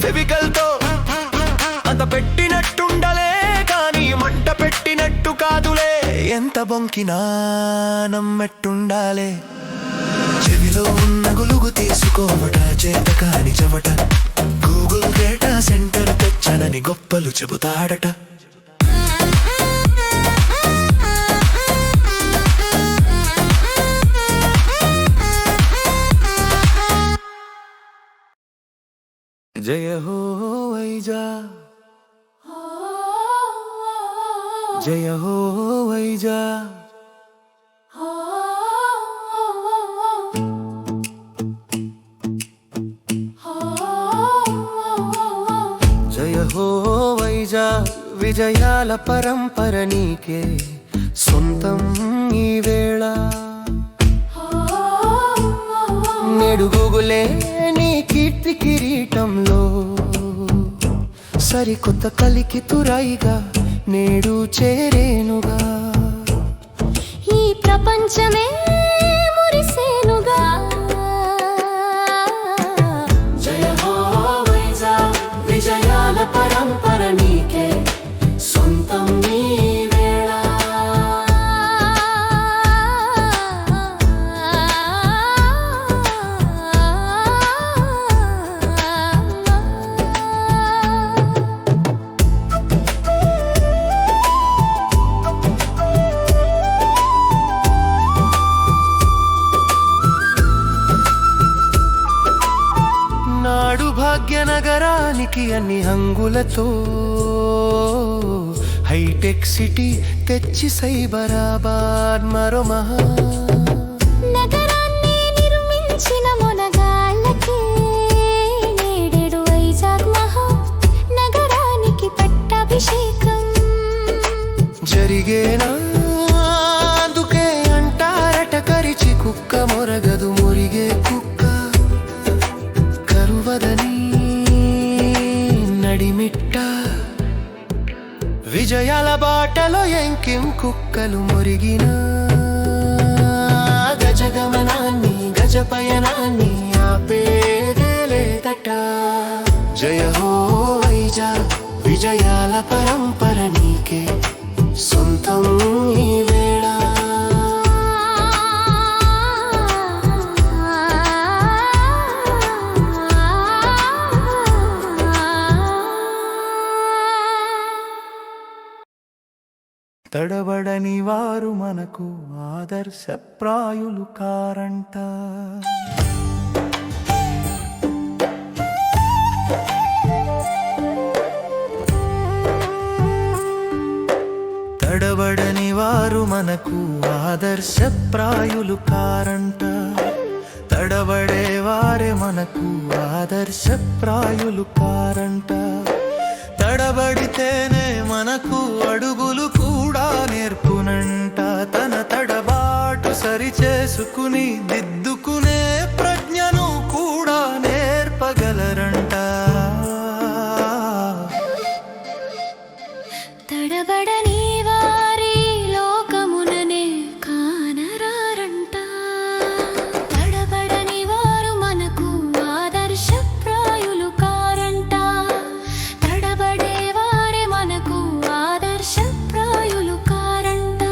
ఫెవికల్తో అంత పెట్టినట్టుండలే కానీ మంట పెట్టినట్టు కాదులే. ఎంత బొంకినా నమ్మెట్టుండాలే. చెవిలో ఉన్న గులుగు తీసుకోవట చేత కాని చవట. గూగుల్ డేటా సెంటర్ తెచ్చనని గొప్పలు చెబుతాడట. జయ హో వైజా, జయ హో వైజా. జయ హో వైజా, విజయాల పరంపర నీకే సొంతం ఈ వేళ. నేడు గూగులే నీ కీర్తి కిరీటంలో సరికొత్త కలికి తురాయిగా నేడు చేరేనుగా. ఈ ప్రపంచమే మురిసేనుగా. జయ హో వైజా, విజయాల పరంపర నీకే సొంతం నీ వేళ. నాడు భాగ్యనగరానికి అన్ని హంగులతో హైటెక్ సిటీ తెచ్చి సైబరాబాద్ మరో మహా నగరాన్ని నిర్మించిన మొనగాళ్ళకి నేడేడు వైజాగ్ మహా నగరానికి పట్టాభిషేకం జరిగేనా? అందుకే అంటారట కరిచి కుక్క మొరగదు మురిగే కుక్క కరువదని నడిమిట్ట. విజయాల బాటలో ఎంకిం కుక్కలు మురిగిన గజగమనాన్ని గజపయనాన్ని ఆపేదేలేదట. జయ హో వైజా, విజయాల పరంపర నీకే సొంతం ఈ వేళ. తడబడని వారు మనకు ఆదర్శప్రాయులు కారంట. తడబడని వారు మనకు ఆదర్శప్రాయులు కారంట. తడబడే వారే మనకు ఆదర్శప్రాయులు కారంట. తడబడితేనే మనకు అడుగులు కూడా నేర్పునంట. తన తడబాటు సరిచేసుకుని దిద్దుకునే ప్రజ్ఞను కూడా నేర్పగలరంట. తడబడని వారి లోకముననే కానరారంట. తడబడని వారు మనకు ఆదర్శప్రాయులు కారంట. తడబడే వారే మనకు ఆదర్శప్రాయులు కారంట.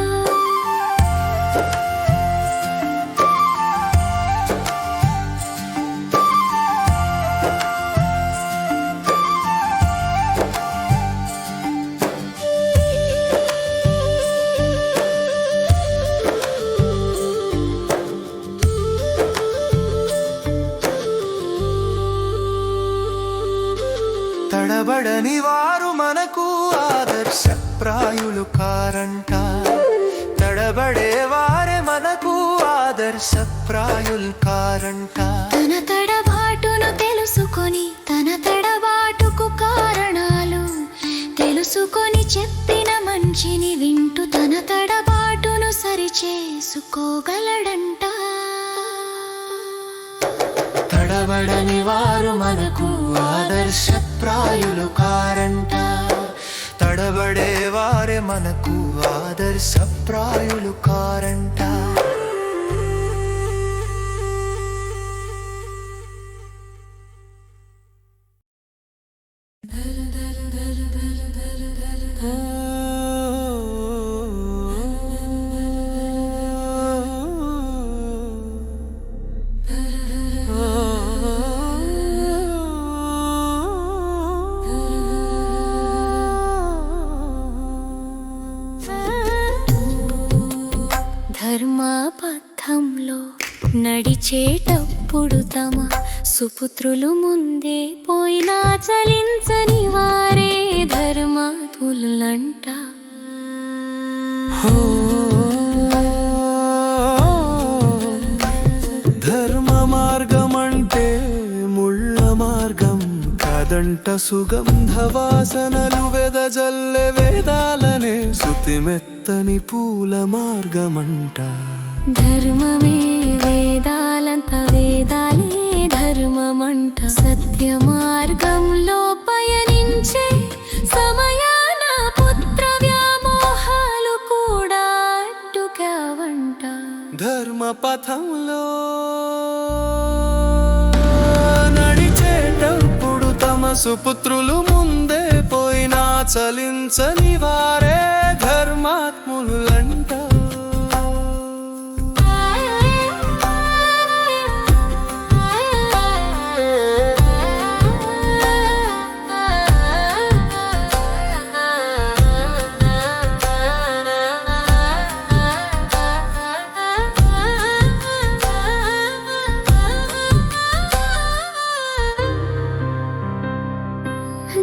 తడబడని వారు మనకు ఆదర్శప్రాయులు కారంట. తడబడే వారే మనకు ఆదర్శప్రాయులు కారంట. తన తడబాటును తెలుసుకొని తన తడబాటుకు కారణాలు తెలుసుకొని చెప్పిన మంచిని వింటూ తన తడబాటును సరిచేసుకోగలడంట. తడబడని వారు మనకు ఆదర్శప్రాయులు కారంట. తడబడే వారే మనకు ఆదర్శప్రాయులు కారంట. ధర్మపథంలో నడిచేటప్పుడు తమ సుపుత్రులు ముందే పోయినా చలించని వారే ధర్మాత్ములంట. ధర్మ మార్గం అంటే ముళ్ళ మార్గం కాదంట. సుగంధ వాసనలు వెదజల్లే వేదాలనే శృతిమెత్తని పూల మార్గమంట. ధర్మమే వేదాలంత వేదాలే ధర్మమంట. సత్య మార్గంలో పయనించే సమయాన పుత్ర వ్యామోహాలు కూడా అడ్డుకావంట. ధర్మపథంలో నడిచేటప్పుడు తమ సుపుత్రులు ముందే పోయినా చలించని వారే ధర్మాత్ములంట.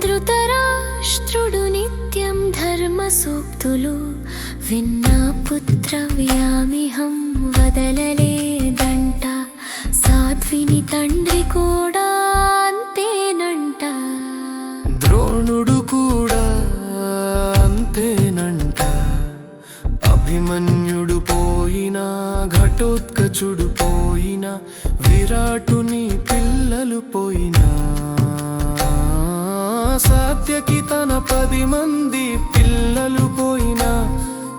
ధృతరాష్ట్రుడు నిత్యం ధర్మ సూక్తులు విన్నా పుత్ర వ్యామిహం వదలలేదంట. సాధ్విని తండ్రి కూడా అంతేనంట. ద్రోణుడు కూడా అంతేనంట. అభిమన్యుడు పోయినా ఘటోత్కచుడు పోయినా విరాటుని పిల్లలు పోయినా సాత్యకి తన 10 మంది పిల్లలు పోయినా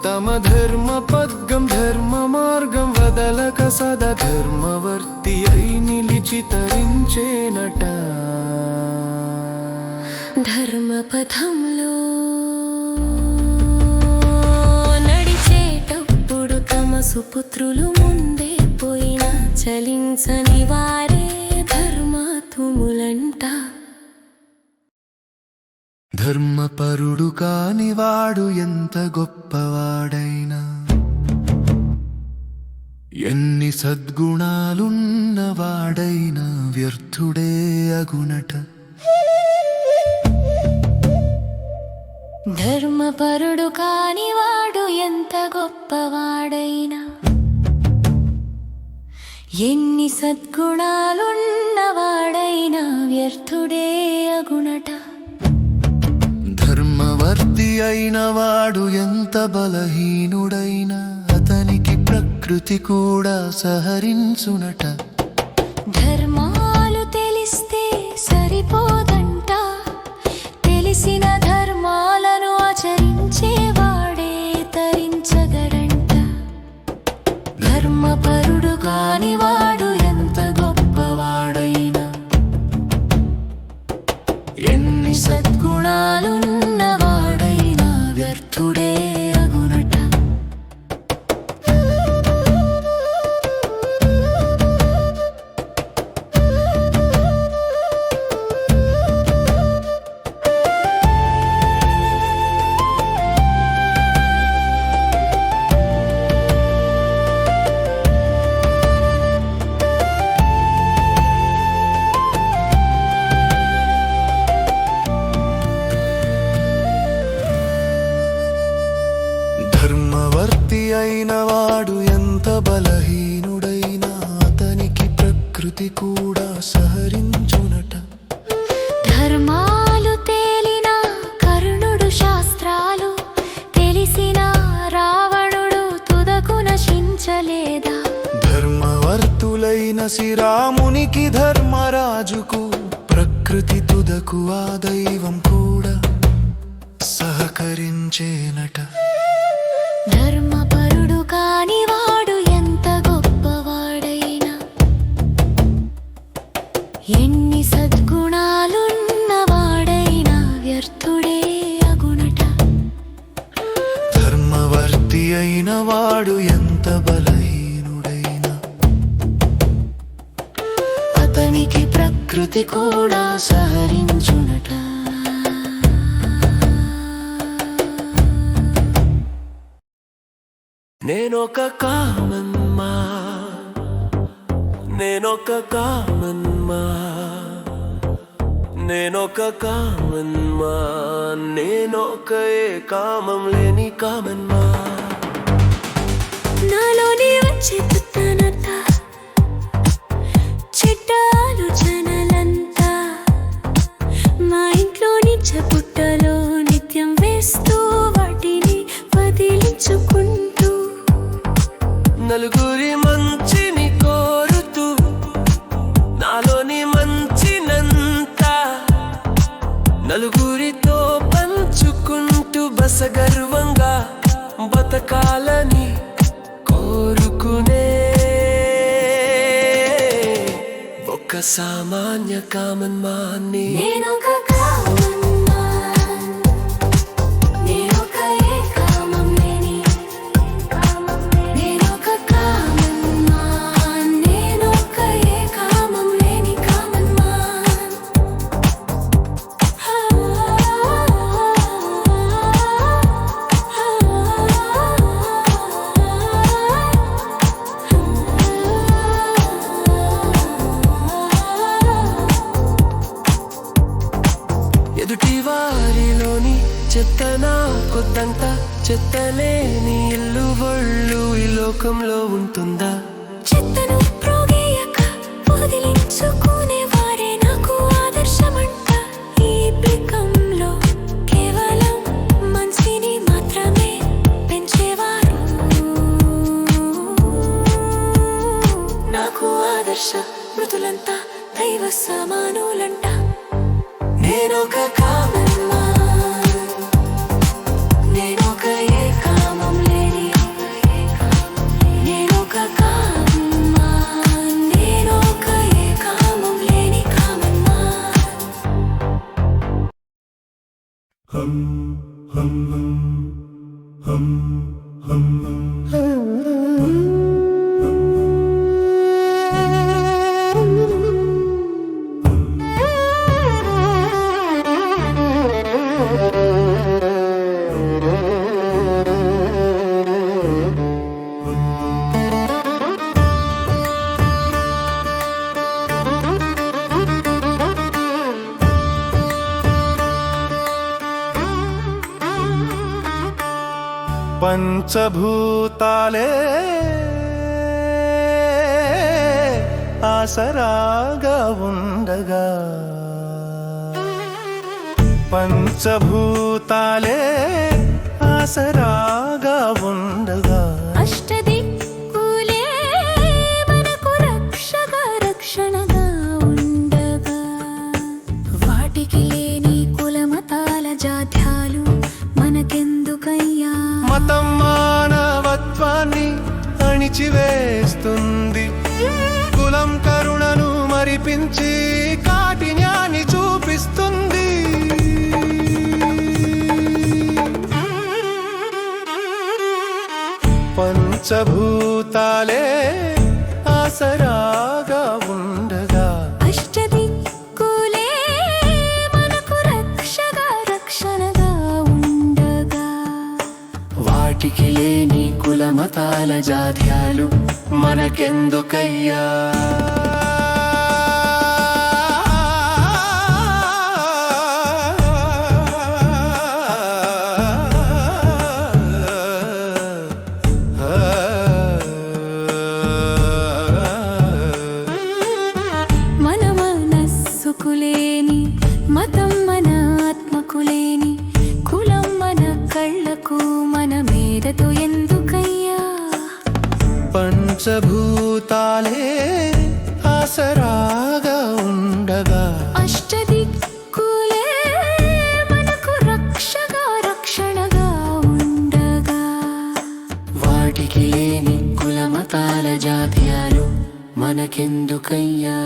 తమ ధర్మ పద్గం ధర్మ మార్గం వదలక సదా ధర్మవర్తి అయి నిలిచి తరించేనట. ధర్మపథంలో నడిచేటప్పుడు తమ సుపుత్రులు ముందే పోయినా చలించని వారే ధర్మాత్ములంట. ధర్మపరుడు కానివాడు ఎంత గొప్పవాడైనా ఎన్ని సద్గుణాలున్నవాడైనా వ్యర్థుడే అగునట. ధర్మపరుడు కానివాడు ఎంత గొప్పవాడైనా ఎన్ని సద్గుణాలున్నవాడైనా వ్యర్థుడే అగునట. అయిన వాడు ఎంత బలహీనుడైనా అతనికి ప్రకృతి కూడా సహరించునట. ధర్మాలు తెలిస్తే సరిపోదంట, తెలిసిన ధర్మాలను ఆచరించేవాడే తరించగడంట. ధర్మపరుడు కాని వాడు ఎంత గొప్పవాడైనా, ఎన్ని సద్గుణాలున్నవాడైనా వ్యర్థుడే అగునట. ధర్మవర్తి అయిన వాడు ఎంత బలహీనుడైనా అతనికి ప్రకృతి కూడా సహరించునట. ధర్మాలు తేలిన కర్ణుడు శాస్త్రాలు తెలిసిన రావణుడు తుదకు నశించలేదా. ధర్మవర్తులైన శ్రీరామునికి ధర్మరాజుకు ప్రకృతి తుదకు ఆ దైవం కూడా సహకరించేనట. ధర్మపరుడు కాని వాడు ఎంత గొప్పవాడైనా, ఎన్ని సద్గుణాలున్నవాడైనా వ్యర్థుడే అగునట. ధర్మవర్తి అయిన వాడు ఎంత బలహీనుడైనా అతనికి ప్రకృతి కూడా సహరించునట. నేనొక కామన్ మ్యాన్, నేనొక కామన్ మ్యాన్, నేనొక కామన్ మ్యాన్, నేనొక ఏ కామం లేని కామన్ మ్యాన్. నాలోని వచ్చే తుత్తనత చెడ్డ ఆలోచనలంతా మా ఇంట్లోని చెపుట్టలో నిత్యం వేస్తూ వాటిని వదిలించుకుంటూ, నలుగురి మంచిని కోరుతూ నాలోని మంచినంతా నలుగురితో పంచుకుంటూ బసగర్వంగా బతకాలని కోరుకునే ఒక సామాన్య కామన్ మాన్ని. నేనొక కామన్ మ్యాన్, నేనొక ఏ కామం లేని, నేనొక కామన్ మ్యాన్, నేనొక ఏ కామం లేని కామన్ మ్యాన్. ఎదుటి వారిలోని చెత్త నాకొద్దంట, చెత్తలేని ఇల్లు ఒళ్ళు ఈ లోకంలో ఉంటుందా. చెత్తను ప్రోగేయక వదిలించుకునే వారే నాకు ఆదర్శమంట. ఈ బ్రకంలో కేవలం మంచిని మాత్రమే పెంచేవారు నాకు ఆదర్శ మృతులంతా దైవ సమానులంట. నేనొక కామన్ మ్యాన్, నేనొక ఏ కామం లేని, నేనొక కామన్ మ్యాన్, నేనొక ఏ కామం లేని కామన్ పంచభూతాలే ఆసరాగా ఉండగా పంచభూతాలే ఆసరాగా ఉండగా అష్టదిక్కులే మనకు రక్షగా రక్షణగా ఉండగా వాటికి లేని కులమతాల జాత్యాలు మనకెందుకయ్యా మతం మానవత్వాన్ని అణిచివేస్తుంది కులం కరుణను మరిపించి కాఠిన్యాన్ని చూపిస్తుంది పంచభూతాలే ఆసరాగా ఉండగా అష్టదిక్కులే మనకు రక్షగా రక్షణగా ఉండగా వాటికి లేని కులమతాల జాత్యాలు మనకెందుకయ్యా మన మనస్సుకు లేని మతం మన ఆత్మకు లేని కులం మన కళ్ళకు మన మేధతో ఎందుకయ్యా పంచభూతాలే ఆసరాగా ఉండగా అష్టదిక్కులే మనకు రక్షగా రక్షణగా ఉండగా వాటికి లేని కులమతాల జాత్యాలు మనకెందుకయ్యా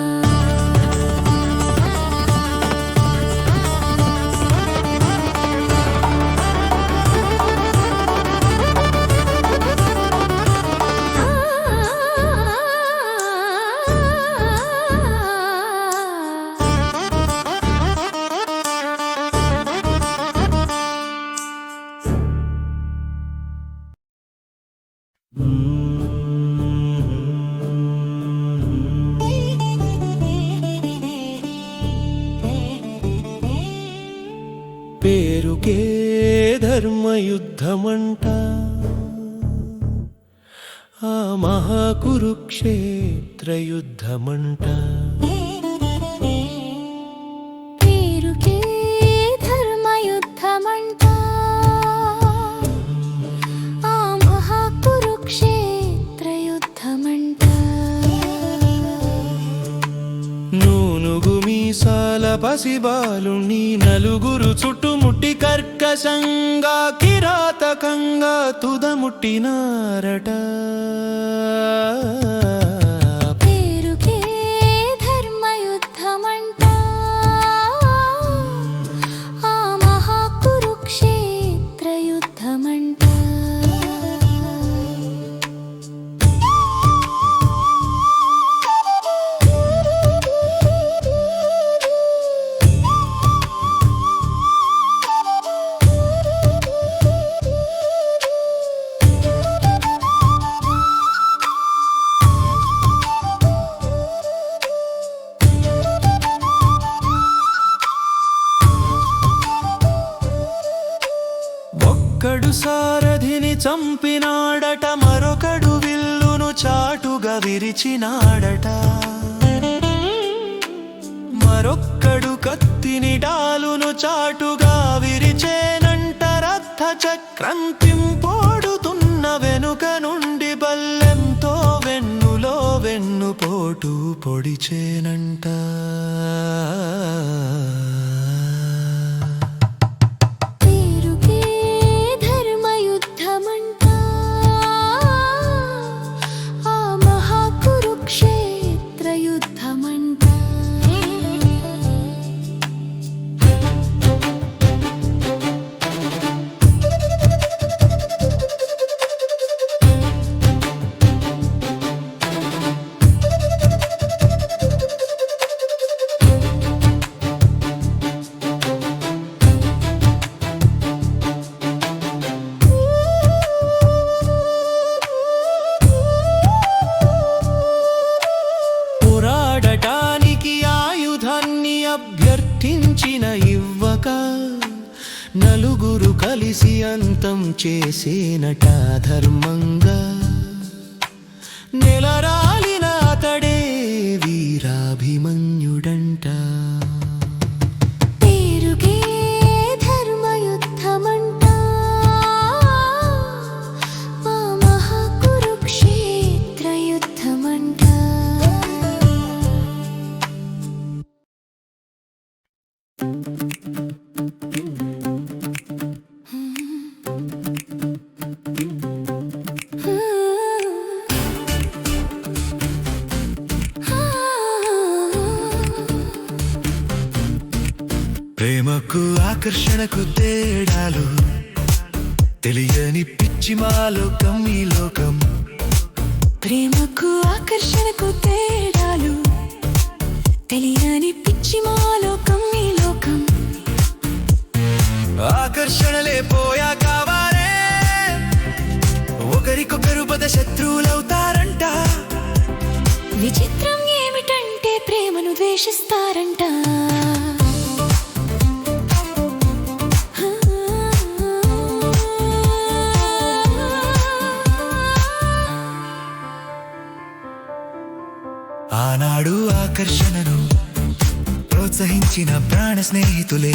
పేరుకే ధర్మయుద్ధమంట ఆ మహాకురుక్షేత్ర యుద్ధమంట పేరుకే ధర్మయుద్ధమంట ఆ మహాకురుక్షేత్ర యుద్ధమంట నూనుగు మీసాల పసిబాలుని నలుగురు చుట్టుముట్టి కర్కశంగా కిరాతకంగా తుదముట్టినారట పేరుకే ధర్మయుద్ధమంట ఆ మహాకురుక్షేత్ర యుద్ధమంట ఒక్కడు సారథిని చంపినాడట మరొకడు విల్లును చాటుగా విరిచినాడట మరొక్కడు కత్తిని డాలును చాటుగా విరిచేనంట రథ చక్రం తింపోడుతున్న వెనుక నుండి బల్లెంతో వెన్నులో వెన్నుపోటు పొడిచేనంట పేరుకే ధర్మయుద్ధమంట ఆ మహాకురుక్షేత్ర యుద్ధమంట అభ్యర్థించిన ఇవ్వక నలుగురు కలిసి అంతం చేసేనట ధర్మంగా నెలరాలిన అతడే వీరాభిమన్యుడంట పేరుకే ఆకర్షణకు తేడాలు తెలియని పిచ్చి మాలోకం ఈ లోకం. ప్రేమకు ఆకర్షణకు తేడాలు తెలియని పిచ్చి మాలోకం ఈ లోకం. ఆకర్షణలే పోయాక వారే ఒకరికొకరు బద శత్రువులవుతారంట. విచిత్రం ఏమిటంటే ప్రేమను ద్వేషిస్తారంట. ఆనాడు ఆకర్షణను ప్రోత్సహించిన ప్రాణ స్నేహితులే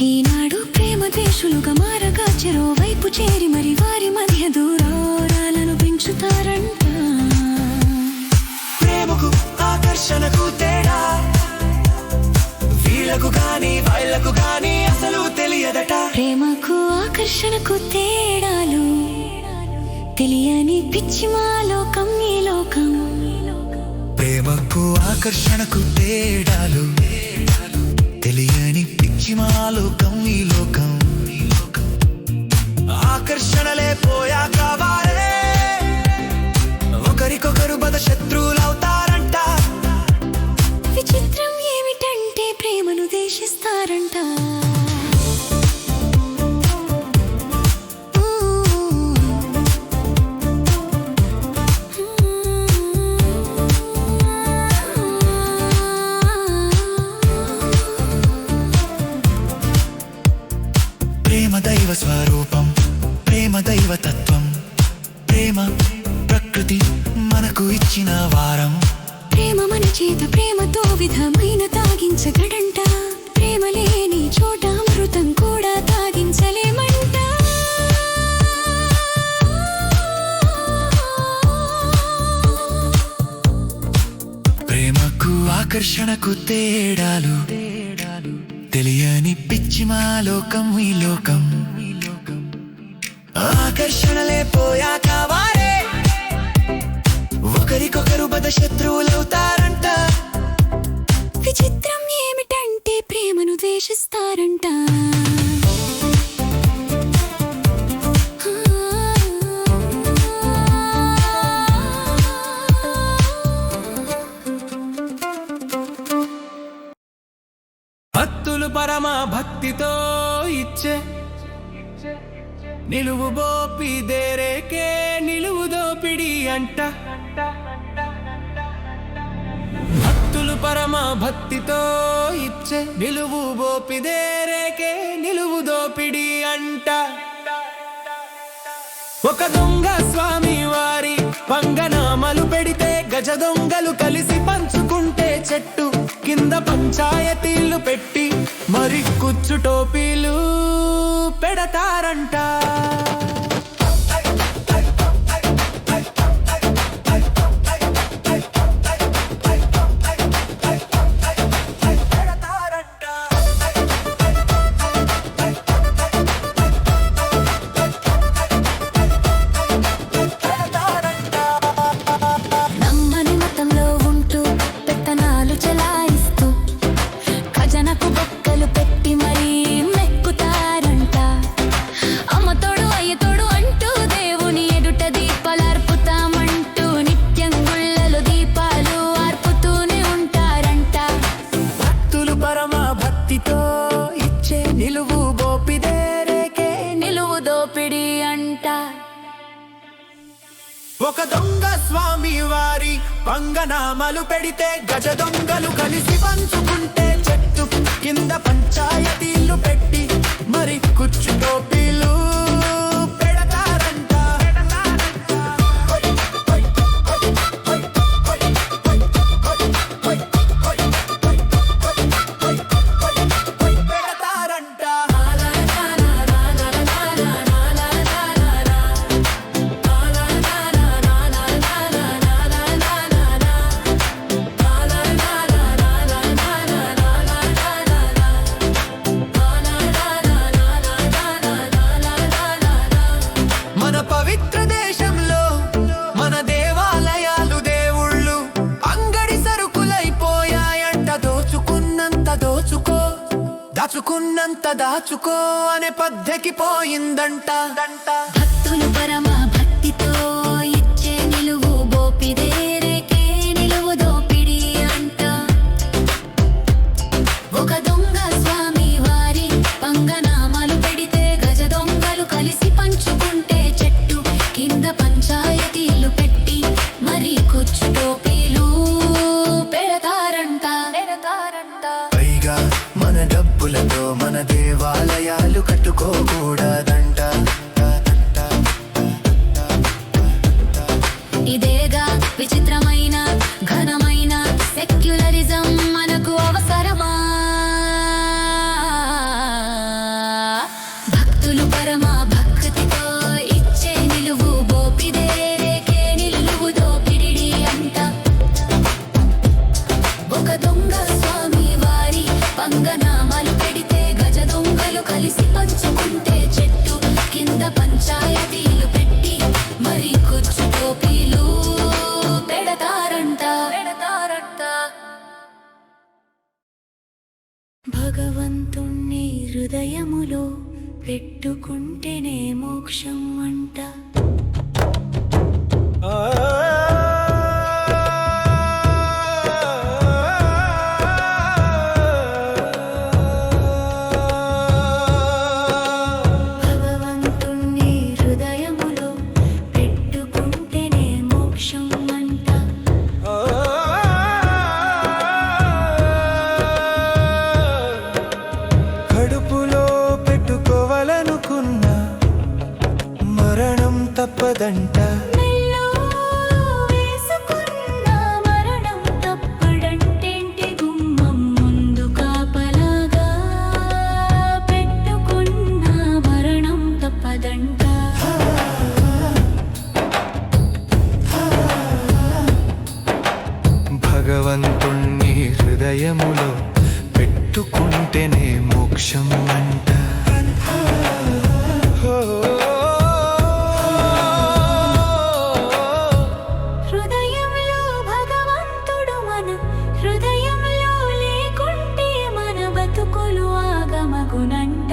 ఈనాడు ప్రేమ ద్వేషులుగా మారగా చెరోవైపు చేరి మరి వారి మధ్య దూరాలను పెంచుతారంట. ప్రేమకు ఆకర్షణకు తేడా వీళ్ళకు గాని వాళ్ళకు గాని అసలు తెలియదట. ప్రేమకు ఆకర్షణకు తేడాలు తెలియని పిచ్చి మాలోకం ఈ లోకం. ప్రేమకు ఆకర్షణకు తేడాలు తెలియని పిచ్చి మాలోకం ఈ లోకం. ఆకర్షణలే పోయాక వారే ఒకరికొకరు బద శత్రువులవుతారంట. విచిత్రం ఏమిటంటే ప్రేమను ద్వేషిస్తారంట. ప్రేమ దైవ స్వరూపం, ప్రేమ దైవతత్వం, ప్రేమ ప్రకృతి మనకు ఇచ్చిన వారం. ప్రేమ మన చేత ప్రేమతో విధమైన తాగించగడంట. ప్రేమ లేని చోట అమృతం కూడా తాగించలేమంట. ప్రేమకు ఆకర్షణకు తేడాలు తెలియని పిచ్చి మాలోకం ఈ లోకం. ఆకర్షణలే పోయాక వారే ఒకరికొకరు బద శత్రువులవుతారంట. విచిత్రం ఏమిటంటే ప్రేమను ద్వేషిస్తారంట. భక్తులు పరమ భక్తితో ఇచ్చే నిలువు బోపి దేరేకే నిలువు దోపిడి అంట. భక్తులు పరమ భక్తితో ఇచ్చే నిలువు బోపి దేరేకే నిలువు దోపిడి అంట. ఒక దొంగ స్వామి వారి పంగనామలు పెడితే గజ దొంగలు కలిసి పంచుకుంటే చెట్టు కింద పంచాయతీలు పెట్టి మరి కుచ్చు టోపీలు పెడతారంట. నమ్మని మతంలో ఉంటూ పెత్తనాలు చెలాయిస్తూ ఖజనకు బొక్కలు పెట్టి మరీ మెక్కుతారంట. అమ్మతోడు అయ్యతోడు అంటూ దేవుని ఎదుట దీపాలార్పుతామంటూ నిత్యం గుళ్ళలు దీపాలు ఆర్పుతూనే ఉంటారంట. భక్తులు పరమ భక్తితో ఇచ్చే నిలువు బోపిదేరేకే నిలువు దోపిడి అంట. ఒక దొంగ స్వామి వారి పంగనామాలు పెడితే గజ దొంగలు కలిసి పంచుకుంటే చెట్టు కింద పంచాయతీలు పెట్టి మరి కుచ్చు టోపీలు పెడతారంట. దాచుకున్నంత దాచుకో అనే పద్ధతికి పోయిందంట. భక్తులు పరమ భక్తితో ఇచ్చే నిలువు బోపిదేరేకే నిలువు దోపిడి అంట. ఒక దొంగ స్వామి వారి పంగనామాలు పెడితే గజ దొంగలు కలిసి పంచుకుంటే చెట్టు కింద పంచాయతీలు పెట్టి మరి కూర్చు టోపీలు పెడతారంట. పైగా మన డబ్బులతో మన దేవాలయాలు కట్టుకోకూడదంట. ఇదేగా విచిత్రమైన ఘనమైన సెక్యులరిజం మనకు అవసరమా? భక్తులు పరమ భక్తితో ఇచ్చే నిలువు బోపిదేరేకే నిలువు దోపిడి అంట. ఒక దొంగ స్వామి వారి పంగనామాలు పెడితే గజ దొంగలు కలిసి పంచుకుంటే చెట్టు కింద పంచాయతీలు పెట్టి మరి కూర్చు టోపీలు పెడతారంట. భగవంతుణ్ణి హృదయములో పెట్టుకుంటేనే మోక్షం అంట. భగవంతుణ్ణి హృదయములో పెట్టుకుంటేనే మోక్షం అంట. కడుపులో పెట్టుకోవాలనుకున్న మరణం తప్పదంట. మెల్లో వేసుకున్న మరణం తప్పడంటేంటి? గుమ్మం ముందు కాపలాగా పెట్టుకున్న మరణం తప్పదంట. భగవంతుణ్ణి హృదయములో పెట్టుకుంటేనే మోక్షం అంట. హృదయంలో భగవంతుడు మన హృదయంలో లేకుంటే మన బతుకులు ఆగమగునంట.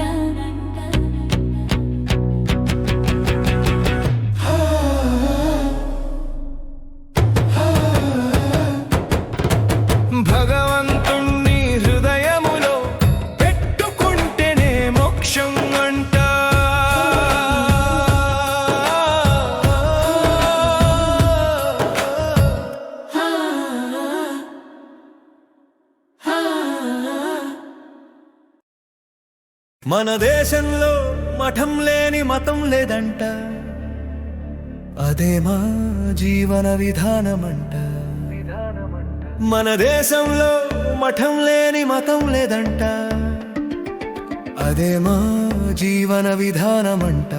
భగవంతుణ్ణి హృదయములో పెట్టుకుంటేనే మోక్షం అంట. మన దేశంలో మఠం లేని మతం లేదంట. అదే మా జీవన విధానమంట. మన దేశంలో మఠం లేని మతం లేదంట. అదే మా జీవన విధానమంట.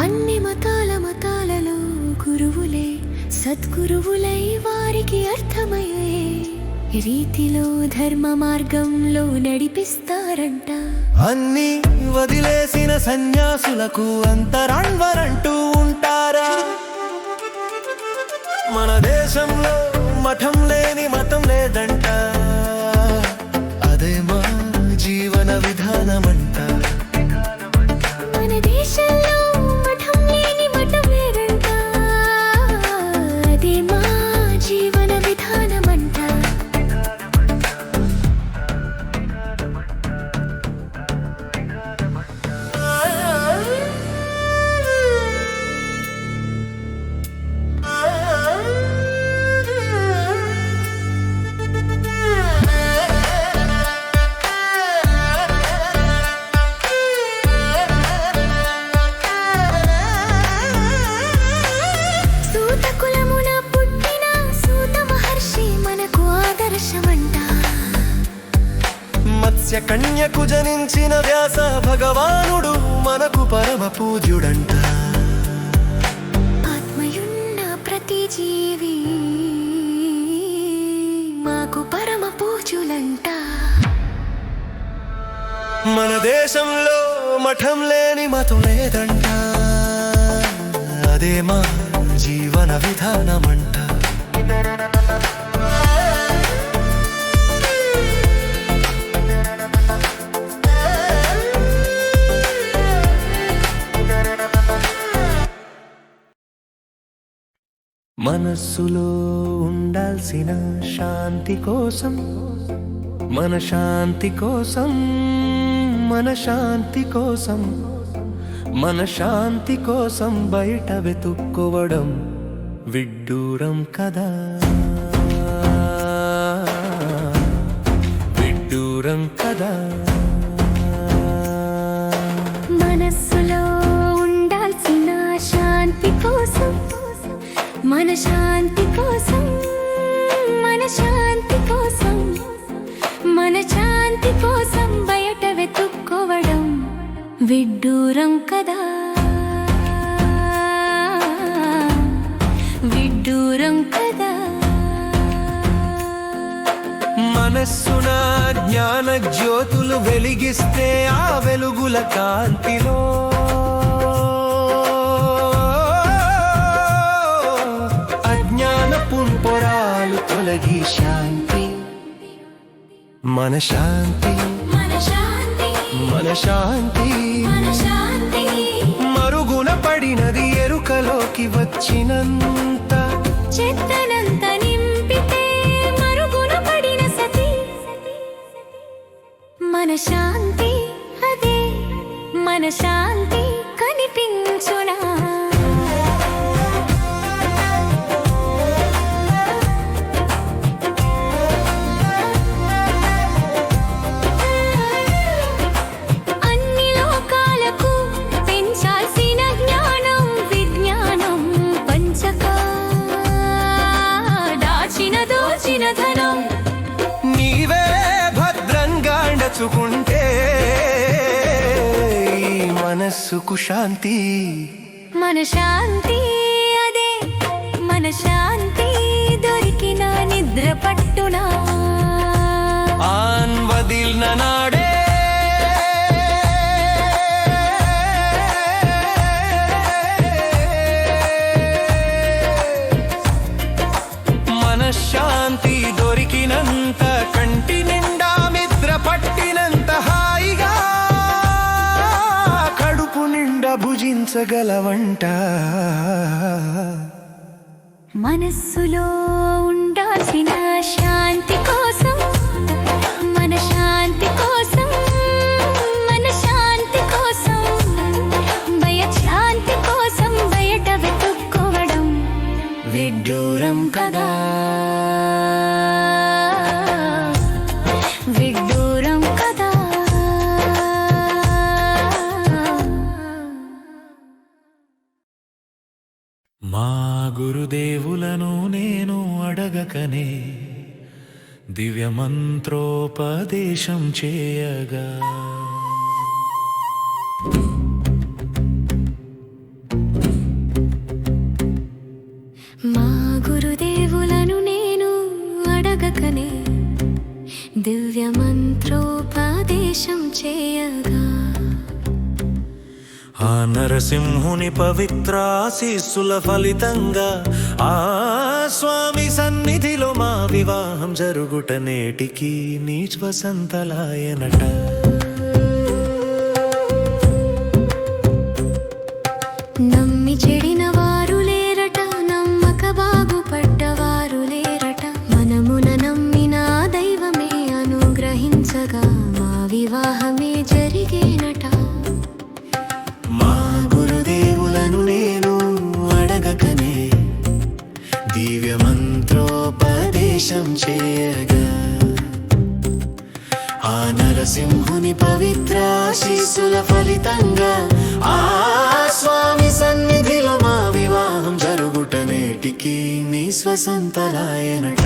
అన్ని మతాలలో గురువులే సద్గురువులై వారికి అర్థమయ్యే రీతిలో ధర్మ మార్గంలో నడిపిస్తారంట. అన్ని వదిలేసిన సన్యాసులకు అంతరాన్వరంటూ ఉంటారా? మన దేశంలో మఠం లేని మతం లేదంట. అదే మా జీవన విధానమంట. మన దేశంలో మఠం లేని మతం లేదంట. అదే మా జీవన విధానమంట. మత్స్య కన్యకు జనించిన వ్యాస భగవానుడు మనకు పరమ పూజ్యుడంట. ఆత్మయున్న ప్రతి జీవి మాకు పరమ పూజలంట. మన దేశంలో మఠం లేని మతం లేదంట, అదే మా జీవన విధానమంట. మనస్సులో ఉండాల్సిన శాంతి కోసం, మన శాంతి కోసం, మన శాంతి కోసం, మన శాంతి కోసం బయట వెతుక్కోవడం విడ్డూరం కదా, విడ్డూరం కదా. మనస్సులో ఉండాల్సిన శాంతి కోసం, మన శాంతి కోసం, మన శాంతి కోసం, మన శాంతి కోసం బయట వెతుక్కోవడం విడ్డూరం కదా, విడ్డూరం కదా. మనస్సున జ్ఞాన జ్యోతులు వెలిగిస్తే ఆ వెలుగుల కాంతిలో అజ్ఞాన పుంపొరాలు తొలగి శాంతి, మన శాంతి, మన శాంతి, మన శాంతి, మన శాంతి. మరుగున పడినది ఎరుకలోకి వచ్చినంత, చెత్తనంత నింపితే మరుగున పడిన సతి. మన శాంతి అదే, మన శాంతి కనిపించునా. అన్ని లోకాలకు పెంచాల్సిన జ్ఞానం విజ్ఞానం పంచక దాచిన దోచిన ధనం. నీవే భద్రంగా నడుచుకుంటే ఈ మనస్సుకు శాంతి, మన శాంతి అదే, మన శాంతి దొరికిన నిద్ర పట్టునా. ఆన్ వదిలిన నాడే మనశ్శాంతి దొరికినంత, కంటి నిండా నిద్ర పట్టినంత హాయిగా కడుపు నిండా భుజించగలవంట. మనస్సులో ఉండాల్సిన శాంతి కోసం, మన శాంతి కోసం, మన శాంతి కోసం, శాంతి కోసం బయట వెతుక్కోవడం విడ్డూరం కదా, విడ్డూరం కదా. మా గురుదేవులను నేను అడగకనే దివ్య మంత్రోపదేశం చేయగా, మా గురుదేవులను నేను అడగకనే దివ్య మంత్రోపదేశం చేయగా, ఆ నరసింహుని పవిత్ర ఆశీస్సుల ఫలితంగా ఆ స్వామి సన్నిధిలో మా వివాహం జరుగుట నేటికి నీ వసంతలాయనట. నమ్మి చెడిన వారు లేరట, నమ్మక బాగుపడ్డవారు లేరట. మనమున నమ్మిన దైవమే అనుగ్రహించగా మా వివాహమే జరిగేనట. మా గురుదేవులను నేను అడగకనే దివ్య మంత్రోపదేశం చేయగా, ఆ నరసింహుని పవిత్ర ఆశీస్సుల ఫలితంగా ఆ స్వామి సన్నిధిలో మా వివాహం జరుగుట నేటికి నీ వసంతలాయనట.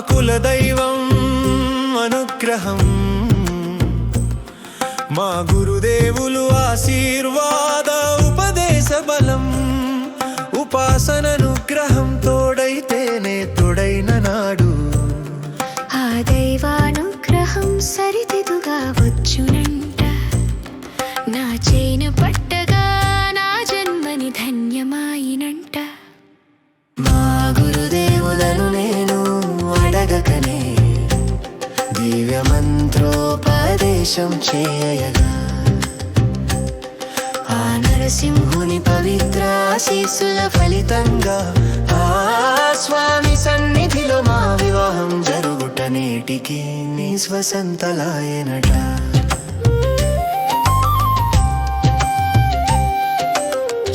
కులదైవం అనుగ్రహం మా గురుదేవులు ఆశీర్వాద ఉపదేశ బలం ఉపాసననుగ్రహం తోడైతేనే తోడైన నాడు ఆ దైవానుగ్రహం సరిదిదుగా వచ్చునంట నా చేను పట్టగా నా జన్మని ధన్యమాయినంట మా గురుదేవులను నేను అడగకనే దివ్య మంత్రోపదేశం చేయగా ఆ నరసింహుని పవిత్ర ఆశీస్సుల ఫలితంగా ఆ స్వామి సన్నిధిలో మా వివాహం జరుగుట నేటికి నిస్వసంతలాయనట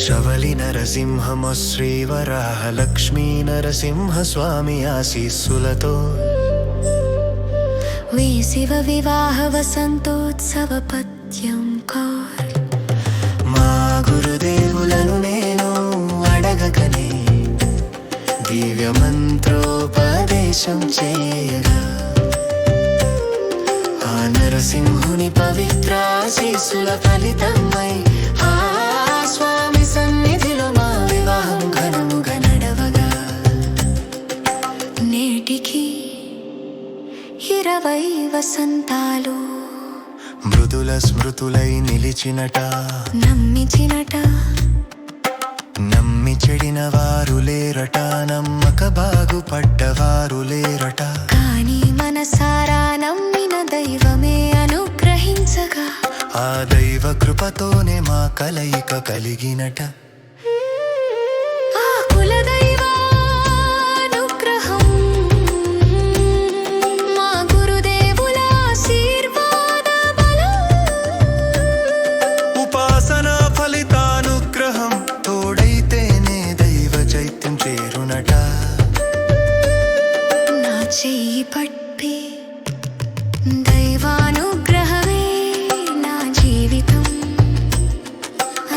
శబలి నరసింహమ శ్రీవరాహ లక్ష్మీ నరసింహ స్వామి ఆశీస్సులతో శివ వివాహ వసంతోత్సవ పద్యం కౌర్ మా గురుదేవులను నేను అడగకనే దివ్య మంత్రోపదేశం చేయగా ఆ నరసింహుని పవిత్ర ఆశీస్సుల ఫలితమై ఆ స్వామి సన్నిధిలో మా వివాహం ఘనముగా నడవగా నేటికి 20 వసంతాలు మృదుల స్మృతులై నిలిచినట నమ్మించినట నమ్మి చెడిన వారు లేరట నమ్మక బాగుపడ్డవారు లేరట కానీ మనసారా నమ్మిన దైవమే అనుగ్రహించగా ఆ దైవ కృపతోనే మా కలయిక కలిగినట ఆ కులదైవానుగ్రహం మా గురుదేవుల ఆశీర్వాద బలం ఉపాసన ఫలితానుగ్రహం తోడైతేనే దైవ చైత్యం చేరునట నా చెయ్యి పట్టి దైవానుగ్రహమే నా జీవితం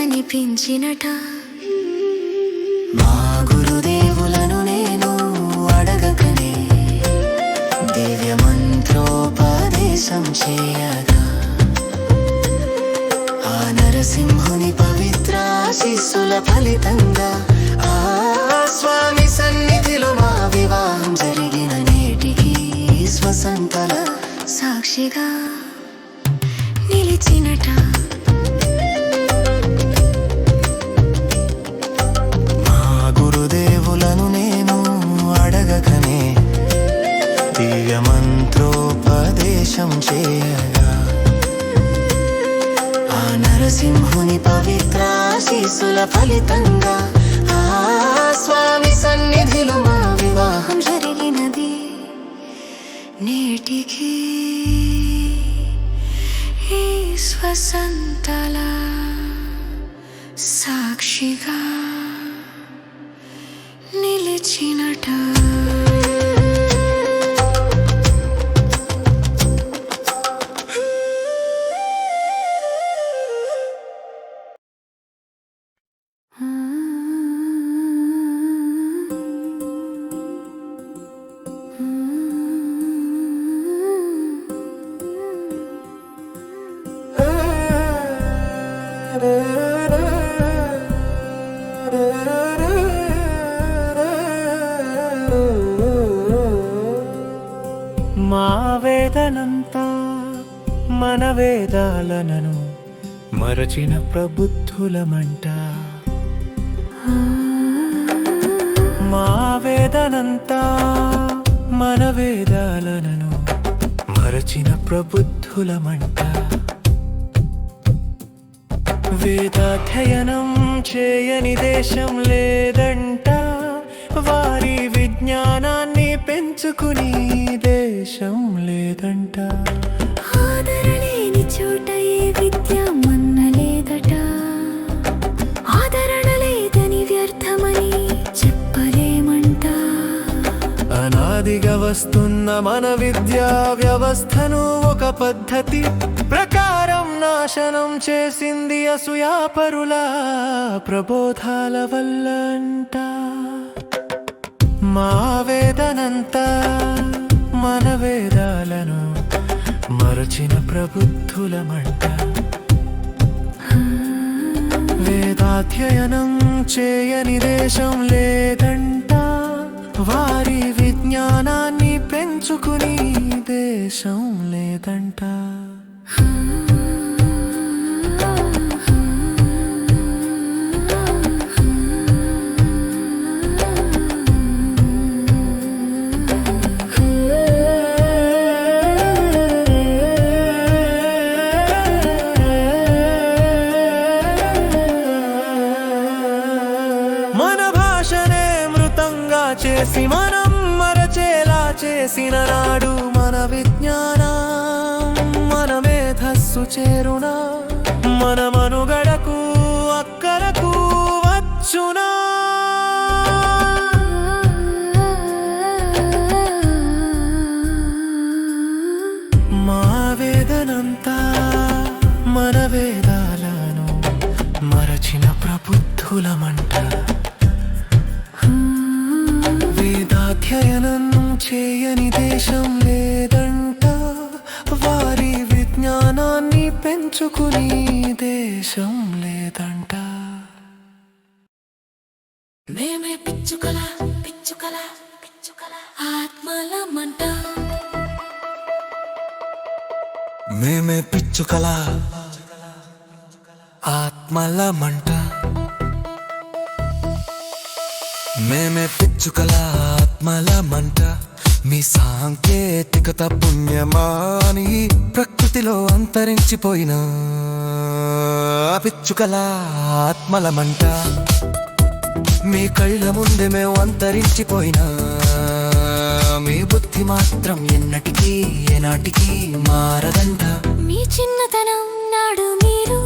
అనిపించినట మా గురుదేవులను నేను అడగకనే దివ్య మంత్రోపదేశం చేయగా ఆ నరసింహుని పవిత్ర ఆశీస్సుల ఫలితంగా ఆ స్వామి సన్నిధిలో మా వివాహం జరిగిన నేటికి స్వసంతల సాక్షిగా నిలిచినట మా గురుదేవులను నేను అడగకనే దివ్య మంత్రోపదేశం చేయగా ఆ నరసింహుని పవిత్ర ఆశీస్సుల ఫలితంగా ఆ స్వామి సన్నిధిలో మా వివాహం జరిగినది నేటికి ఈ స్వసంతల సాక్షిగా నిలిచినట మా వేదనంతా మన వేదాలను మరచిన ప్రబుద్ధులమంట మా వేదనంతా మన వేదాలను మరచిన ప్రబుద్ధులమంట వేదాధ్యయనం చేయని దేశం లేదంట వారి విజ్ఞానాన్ని పెంచుకుని దేశం లేదంట ఆదరణలేని చోట ఏ విద్య మన్నలేదట ఆదరణ లేదని వ్యర్థమని చెప్పలేమంట అనాదిగా వస్తున్న మన విద్యా వ్యవస్థను ఒక పద్ధతి ప్రకారం నాశనం చేసింది అసూయాపరుల ప్రబోధాల వల్లంట మా వేదనంతా వేదాలను మరచిన ప్రబుద్ధులమంట. వేదాధ్యయనం చేయని దేశం లేదంట, వారి విజ్ఞానాన్ని పెంచుకుని దేశం లేదంట. మన భాషనే మృతంగా చేసి మనం మరచేలా చేసిన నాడు మన విజ్ఞానం మన మేధస్సు చేరునా, మన మనుగడకు అక్కరకు వచ్చునా. మా వేదనంతా మన వేదాలను మరచిన ప్రబుద్ధులమంట. వేదాధ్యయనం చేయని దేశం లేదంట, వారి విజ్ఞానాన్ని పెంచుకుని దేశం లేదంట. మేమే పిచ్చుకల పిచ్చుకల పిచ్చుకల ఆత్మలమంట. మేమే పిచ్చుకల ఆత్మలమంట. మేమే పిచ్చుకల ఆత్మలమంట. మీ సాంకేతికత పుణ్యమాని ప్రకృతిలో అంతరించిపోయిన పిచ్చుకల ఆత్మలమంట. మీ కళ్ళ ముందే మేము అంతరించిపోయినా, మీ బుద్ధి మాత్రం ఎన్నటికీ ఏనాటికి మారదంట. మీ చిన్నతనం నాడు మీరు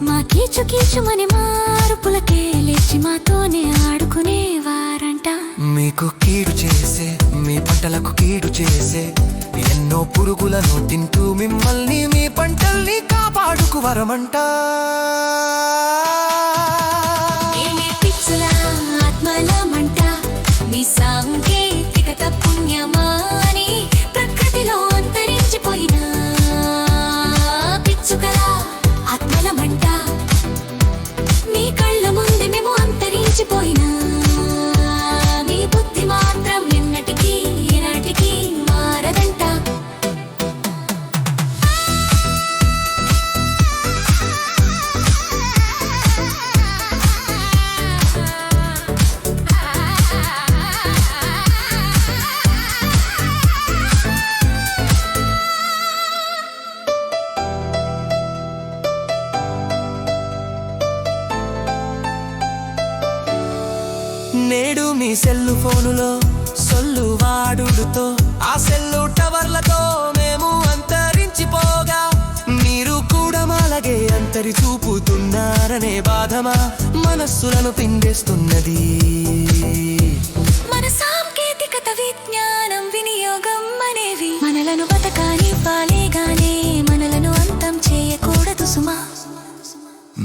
మా కీచు కీచుమని మారుపులకే లేచి మాతోనే ఆడుకునేవారంట. మీకు కీడు చేసే, మీ పంటలకు కీడు చేసే ఎన్నో పురుగులను తింటూ మిమ్మల్ని మీ పంటల్ని కాపాడుకు వరమంట. మేమే పిచ్చుల ఆత్మలమంట. మీ సాంకేతికత పుణ్యమాని ప్రకృతిలో అంతరించిపోయిన పిచ్చుకల ఆత్మలమంట. మీ కళ్ళ ముందే మేము అంతరించిపోయినా, మీ బుద్ధి మాత్రం ఎన్నటికీ ఏనాటికి మారదంట. నేడు మీ సెల్లు ఫోనులో సొల్లు వాడుడుతో, ఆ సెల్లు టవర్లతో మేము అంతరించిపోగా, మీరు కూడా మాలగే అంతరి చూపుతున్నారనే బాధమా మనస్సులను పిండేస్తున్నది. మన సాంకేతికత విజ్ఞానం వినియోగం అనేవి మనలను బతకానివ్వాలే గానే మనలను అంతం చేయకూడదు సుమా.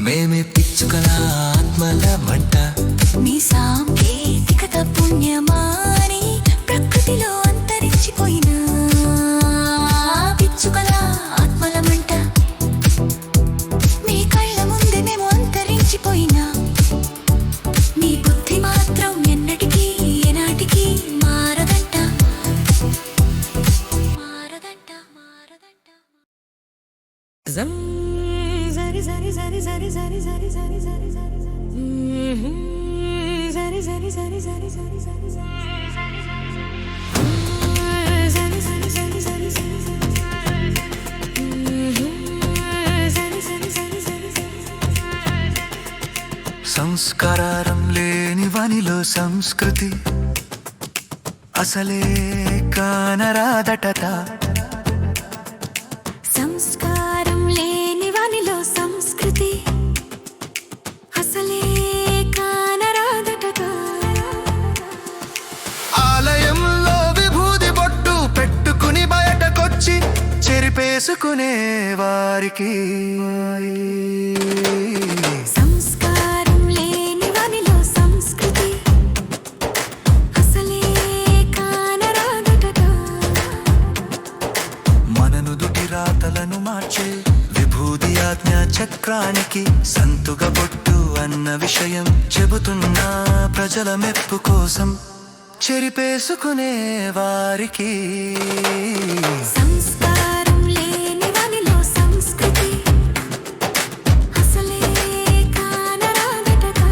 మేమే పిచ్చుకల ఆత్మలమంట. మీ సాంకేతికత పుణ్యమాని ప్రకృతిలో అంతరించిపోయిన పిచ్చుకల ఆత్మలమంట. మీ కళ్ళ ముందే మేము అంతరించిపోయినా, మీ బుద్ధి మాత్రం ఎన్నటికీ ఏనాటికి మారదంట. మారదంట మారదంట. Zari zari zari zari zari zari zari zari zari zari zari zari zari zari zari సంస్కారం లేని వనిలో సంస్కృతి అసలే కానరాదటత. సంస్కారం లేని వానిలో సంస్కృతి అసలే కానరాదట. ఆలయంలో విభూది బొట్టు పెట్టుకుని బయటకొచ్చి చెరిపేసుకునే వారికి సంస్కారం లేని వానిలో సంస్కృతి అసలే కానరాదట. చక్రానికి సంతుగ బొట్టు అన్న విషయం చెబుతున్నా ప్రజల మెప్పు కోసం చెరిపేసుకునే వారికి సంస్కారం లేని వానిలో సంస్కృతి అసలే కానరాదటగా.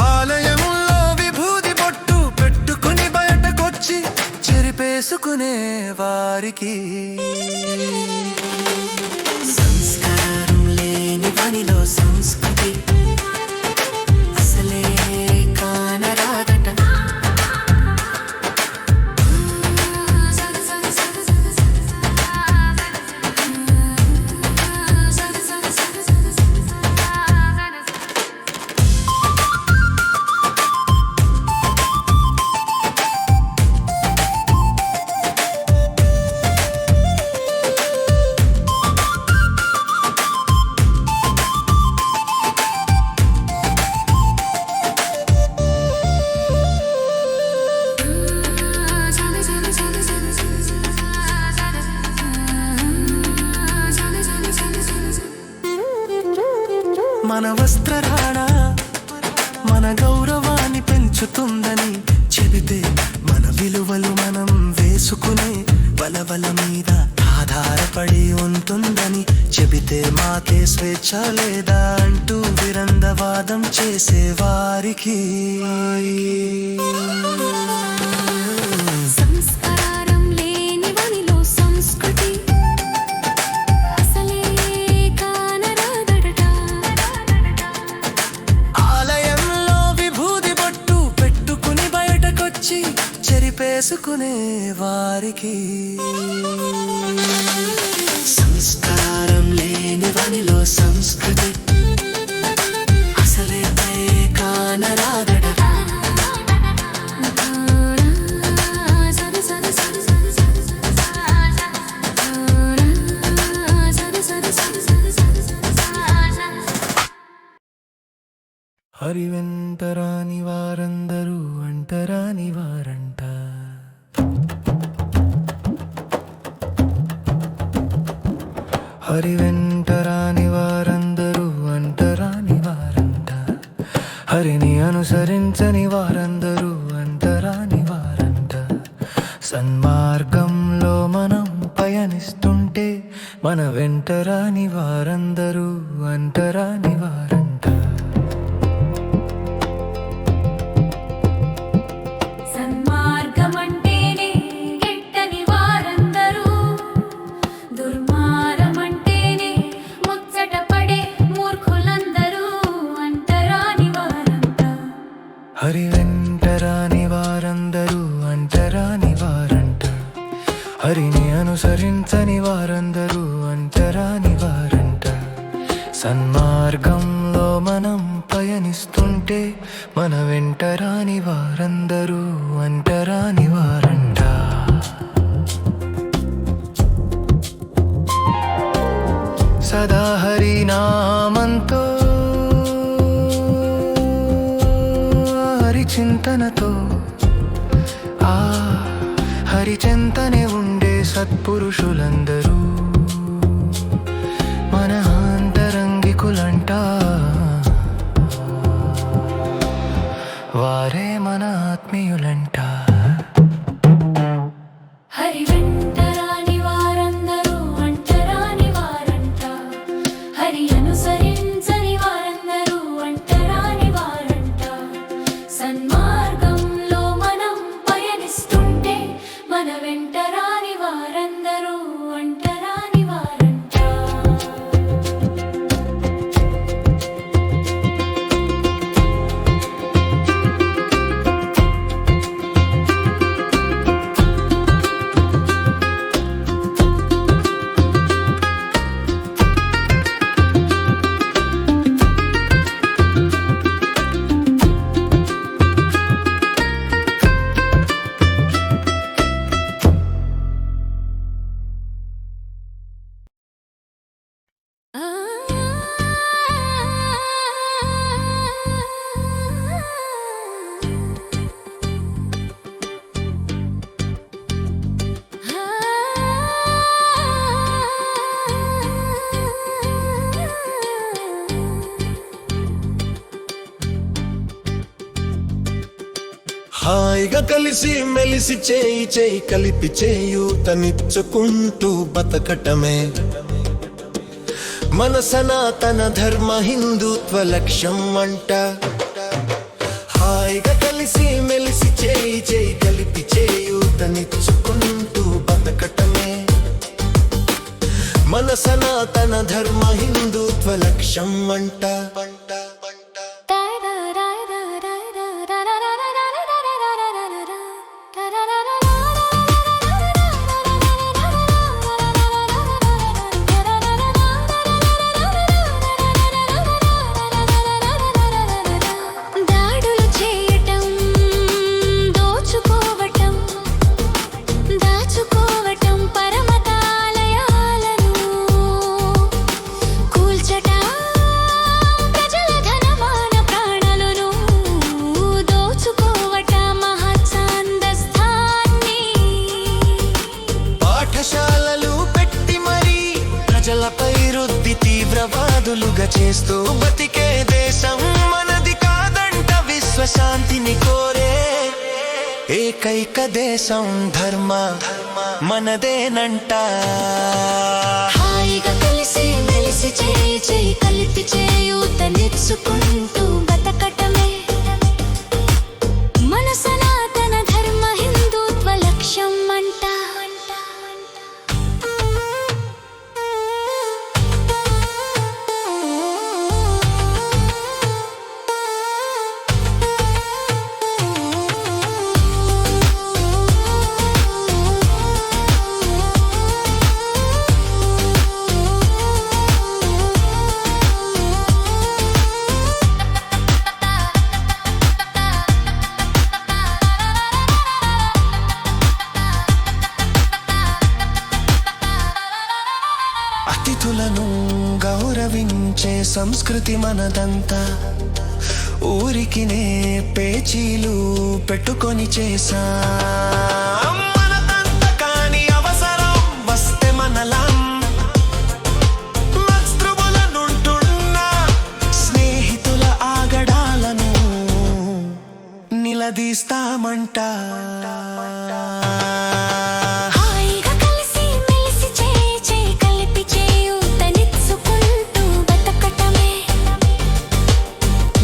ఆలయములో విభూది బొట్టు పెట్టుకుని బయటకొచ్చి చెరిపేసుకునే వారికి సంస్కారం లేని వానిలో సంస్కృతి అసలే కానరాదట. మన వస్త్రధారణ మన గౌరవాన్ని పెంచుతుందని చెబితే మన విలువలు మనం వేసుకునే వలవల మీద ఆధారపడి ఉంటుందని చెబితే మాకే స్వేచ్ఛ లేదా అంటూ విరందవాదం చేసేవారికి సంస్కారం లేని వానిలో సంస్కృతి అసలే కానరాదట. ఆలయంలో విభూది బొట్టు పెట్టుకుని బయటకొచ్చి చెరిపేసుకునే వారికి సంస్కారం లేని వానిలో సంస్కృతి అసలే కానరాదట. హరి వెంటరాని వారందరూ అంటరాని వారంట. హరి వెంటరాని వారందరూ అంటరాని వారంట. హరిని అనుసరించని వారందరూ అంటరాని వారంట. సన్మార్గంలో మనం పయనిస్తుంటే మన వెంటరాని వారందరూ అంటరాని వారంట. సన్మార్గమంటేనే గిట్టని వారందరూ, దుర్మార్గమంటేనే ముచ్చట పడే మూర్ఖులందరూ అంటరాని వారంతా. హరి వెంటరాని వారందరూ అంటరాని వారంట. హరిని అనుసరించని వారందరూ అంటరాని వారంట. సన్మార్గంలో మనం పయనిస్తుంటే మన వెంటరాని వారందరూ అంటరాని వారంట. సదా హరినామంతో హరిచింతనతో ఆ హరిచెంతనే ఉండే సత్పురుషులందరూ మన ఆంతరంగికులంట. వారే మన ఆత్మీయులంట. హరి వెంటరాని వారందరూ అంటరాని వారంట. హరి అనుసరించని వారందరూ అంటరాని వారంట. సన్మార్గంలో మనం పయనిస్తుంటే మన వెంటరాని వారందరూ అంటరాని వారంట. హాయిగా కలిసి మెలిసి చేయి చేయి కలిపి చేయూతనిచ్చుకుంటూ బతకటమే మన సనాతన ధర్మ హిందుత్వ లక్ష్యం అంట. హాయిగా కలిసి మెలిసి చేయి చేయి కలిపి చేయూతనిచ్చుకుంటూ బతకటమే మన సనాతన ధర్మ హిందుత్వ లక్ష్యం అంట. దాడులు చేయటం, దోచుకోవటం, దాచుకోవటం, పరమతాలయాలను కూల్చటం, ప్రజల ధనమాన ప్రాణాలను దోచుకోవటం, మహత్సాందస్థాన్ని పాఠశాలలు పెట్టి మరీ ప్రజలపై రుద్ది తీవ్రవాదులుగా చేస్తూ బతికే దేశం మనది కాదంట. విశ్వశాంతిని కోరే ఏకైక దేశం ధర్మ మనదేనంట. హాయిగా కలిసి మెలిసి చేయి చేయి కలిపి చేయూతనిచ్చుకుంటూ బతకటమే మన సనాతన ధర్మ హిందుత్వ లక్ష్యం అంట. అతిథులను గౌరవించే సంస్కృతి మనదంతా. ఊరికినే పేచీలు పెట్టుకొని చేసా మనదంతా. కాని అవసరం వస్తే మనలం మత్స్రువులనుంటున్న స్నేహితుల ఆగడాలను నిలదీస్తామంట. హాయిగా కలిసి మెలిసి చేయి చేయి కలిపి చేయూతనిచ్చుకుంటూ బతకటమే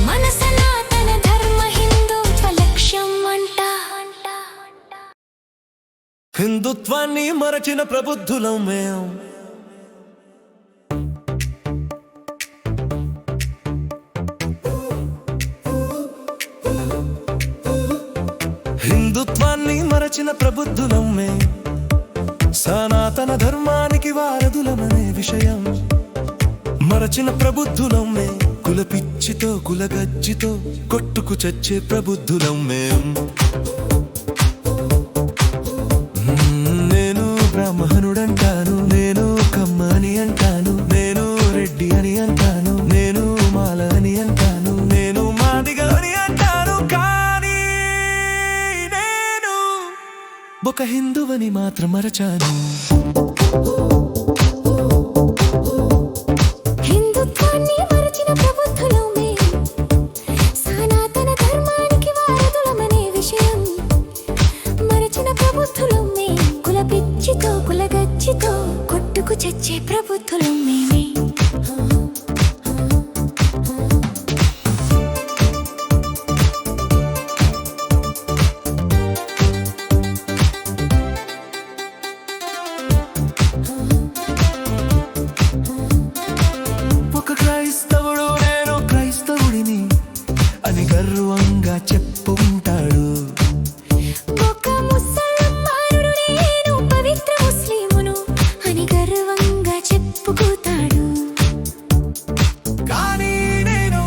మన సనాతన ధర్మ హిందుత్వ లక్ష్యం అంట. హిందుత్వాన్ని మరచిన ప్రబుద్ధులం మేం. హిందుత్వాన్ని మరచిన ప్రబుద్ధులం మేం. సనాతన ధర్మానికి వారధులమనే విషయం మరచిన ప్రబుద్ధులం మేం. కులపిచ్చితో కులగజ్జితో కొట్టుకు చచ్చే ప్రబుద్ధులం మేం. నేను బ్రాహ్మణుడంటాను, నేను కమ్మ అని అంటాను, నేను రెడ్డి అని అంటాను, నేను మాల అని అంటాను, నేను మాదిగ అని అంటాను. కానీ నేను ఒక హిందువని మాత్రం మరచాను. హిందుత్వాన్ని మరచిన ప్రబుద్ధులం మేం. సనాతన ధర్మానికి వారధులమనే విషయం మరచిన ప్రబుద్ధులం మేం. కులపిచ్చితో కులగజ్జితో కొట్టుకు చచ్చే ప్రబుద్ధులం మేమే. ఒక క్రైస్తవుడు నేను క్రైస్తవుడిని అని గర్వంగా చెప్పుకుంటాడు. ఒక ముసల్మానుడు నేను పవిత్ర ముస్లిమును అని గర్వంగా చెప్పుకుంటాడు. కానీ నేను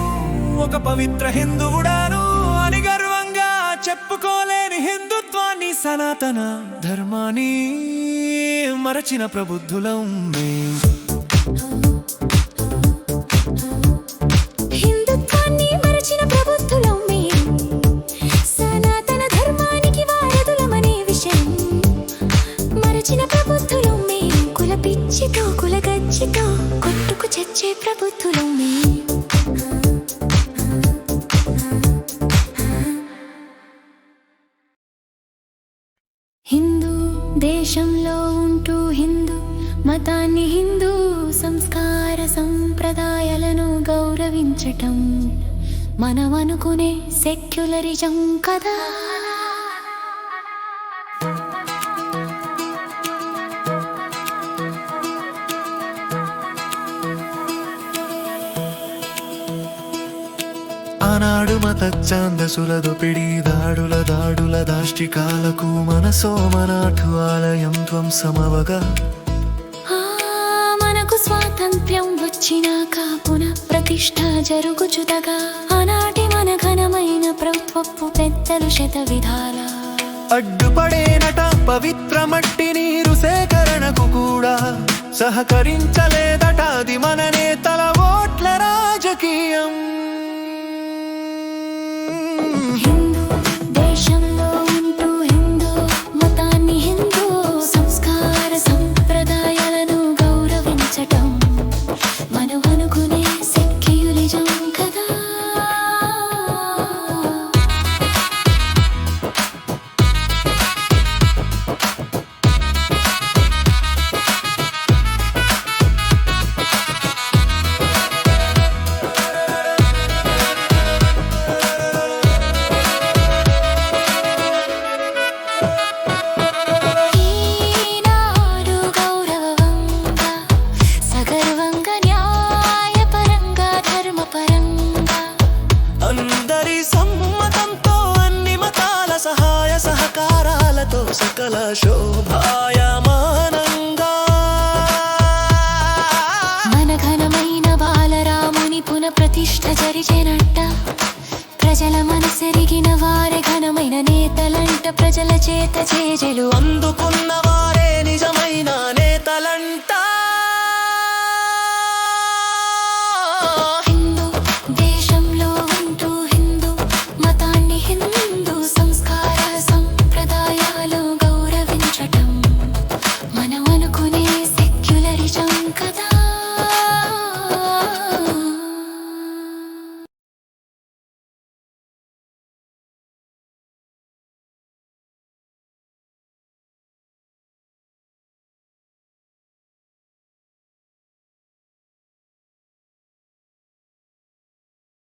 ఒక పవిత్ర హిందువుడాను అని గర్వంగా చెప్పుకోలేని హిందుత్వాన్ని సనాతన ధర్మాన్ని మరచిన ప్రబుద్ధులం మేం. హిందుత్వాన్ని మరచిన ప్రబుద్ధులం మేం. సనాతన ధర్మానికి వారధులమనే విషయం మరచిన ప్రబుద్ధులం మేం. కులపిచ్చితో కులగజ్జితో కొట్టుకు చచ్చే ప్రబుద్ధులం మేం. హిందూ దేశంలో ఉంటూ హిందూ మతాన్ని హిందూ సంస్కార సంప్రదాయాలను గౌరవించటం మనం అనుకునే సెక్యులరిజం కదా. ఆనాడు మత ఛాందసులదు పిడి దాడుల దాష్టికాలకు మనసో మనాఠు ఆలయం ధ్వంసమవగా మనకు స్వాతంత్ర్యం వచ్చినాక పునః ప్రతిష్ఠ జరుగుచుదగా ఆనాటి మన ఘనమైన ప్రభుత్వపు పెద్దలు శత విధాల అడ్డుపడేనట పవిత్ర మట్టి నీరు సేకరణకు కూడా సహకరించలేదట అది మన నేతల ఓట్ల రాజకీయం. హిందూ దేశంలో ఉంటూ హిందూ మతాన్ని హిందూ సంస్కార సంప్రదాయాలను గౌరవించటం మనం అనుకునే సెక్యులరిజం కదా. అందరి సమ్మతంతో అన్ని మతాల సహాయ సహకారాలతో సకల శోభాయమానంగా మన ఘనమైన బాలరాముని పునః ప్రతిష్ఠ జరిచెనట్ట ప్రజల మనసెరిగిన వారే ఘనమైన నేతలంట ప్రజల చేత చేజలు అందుకున్న వారే నిజమైన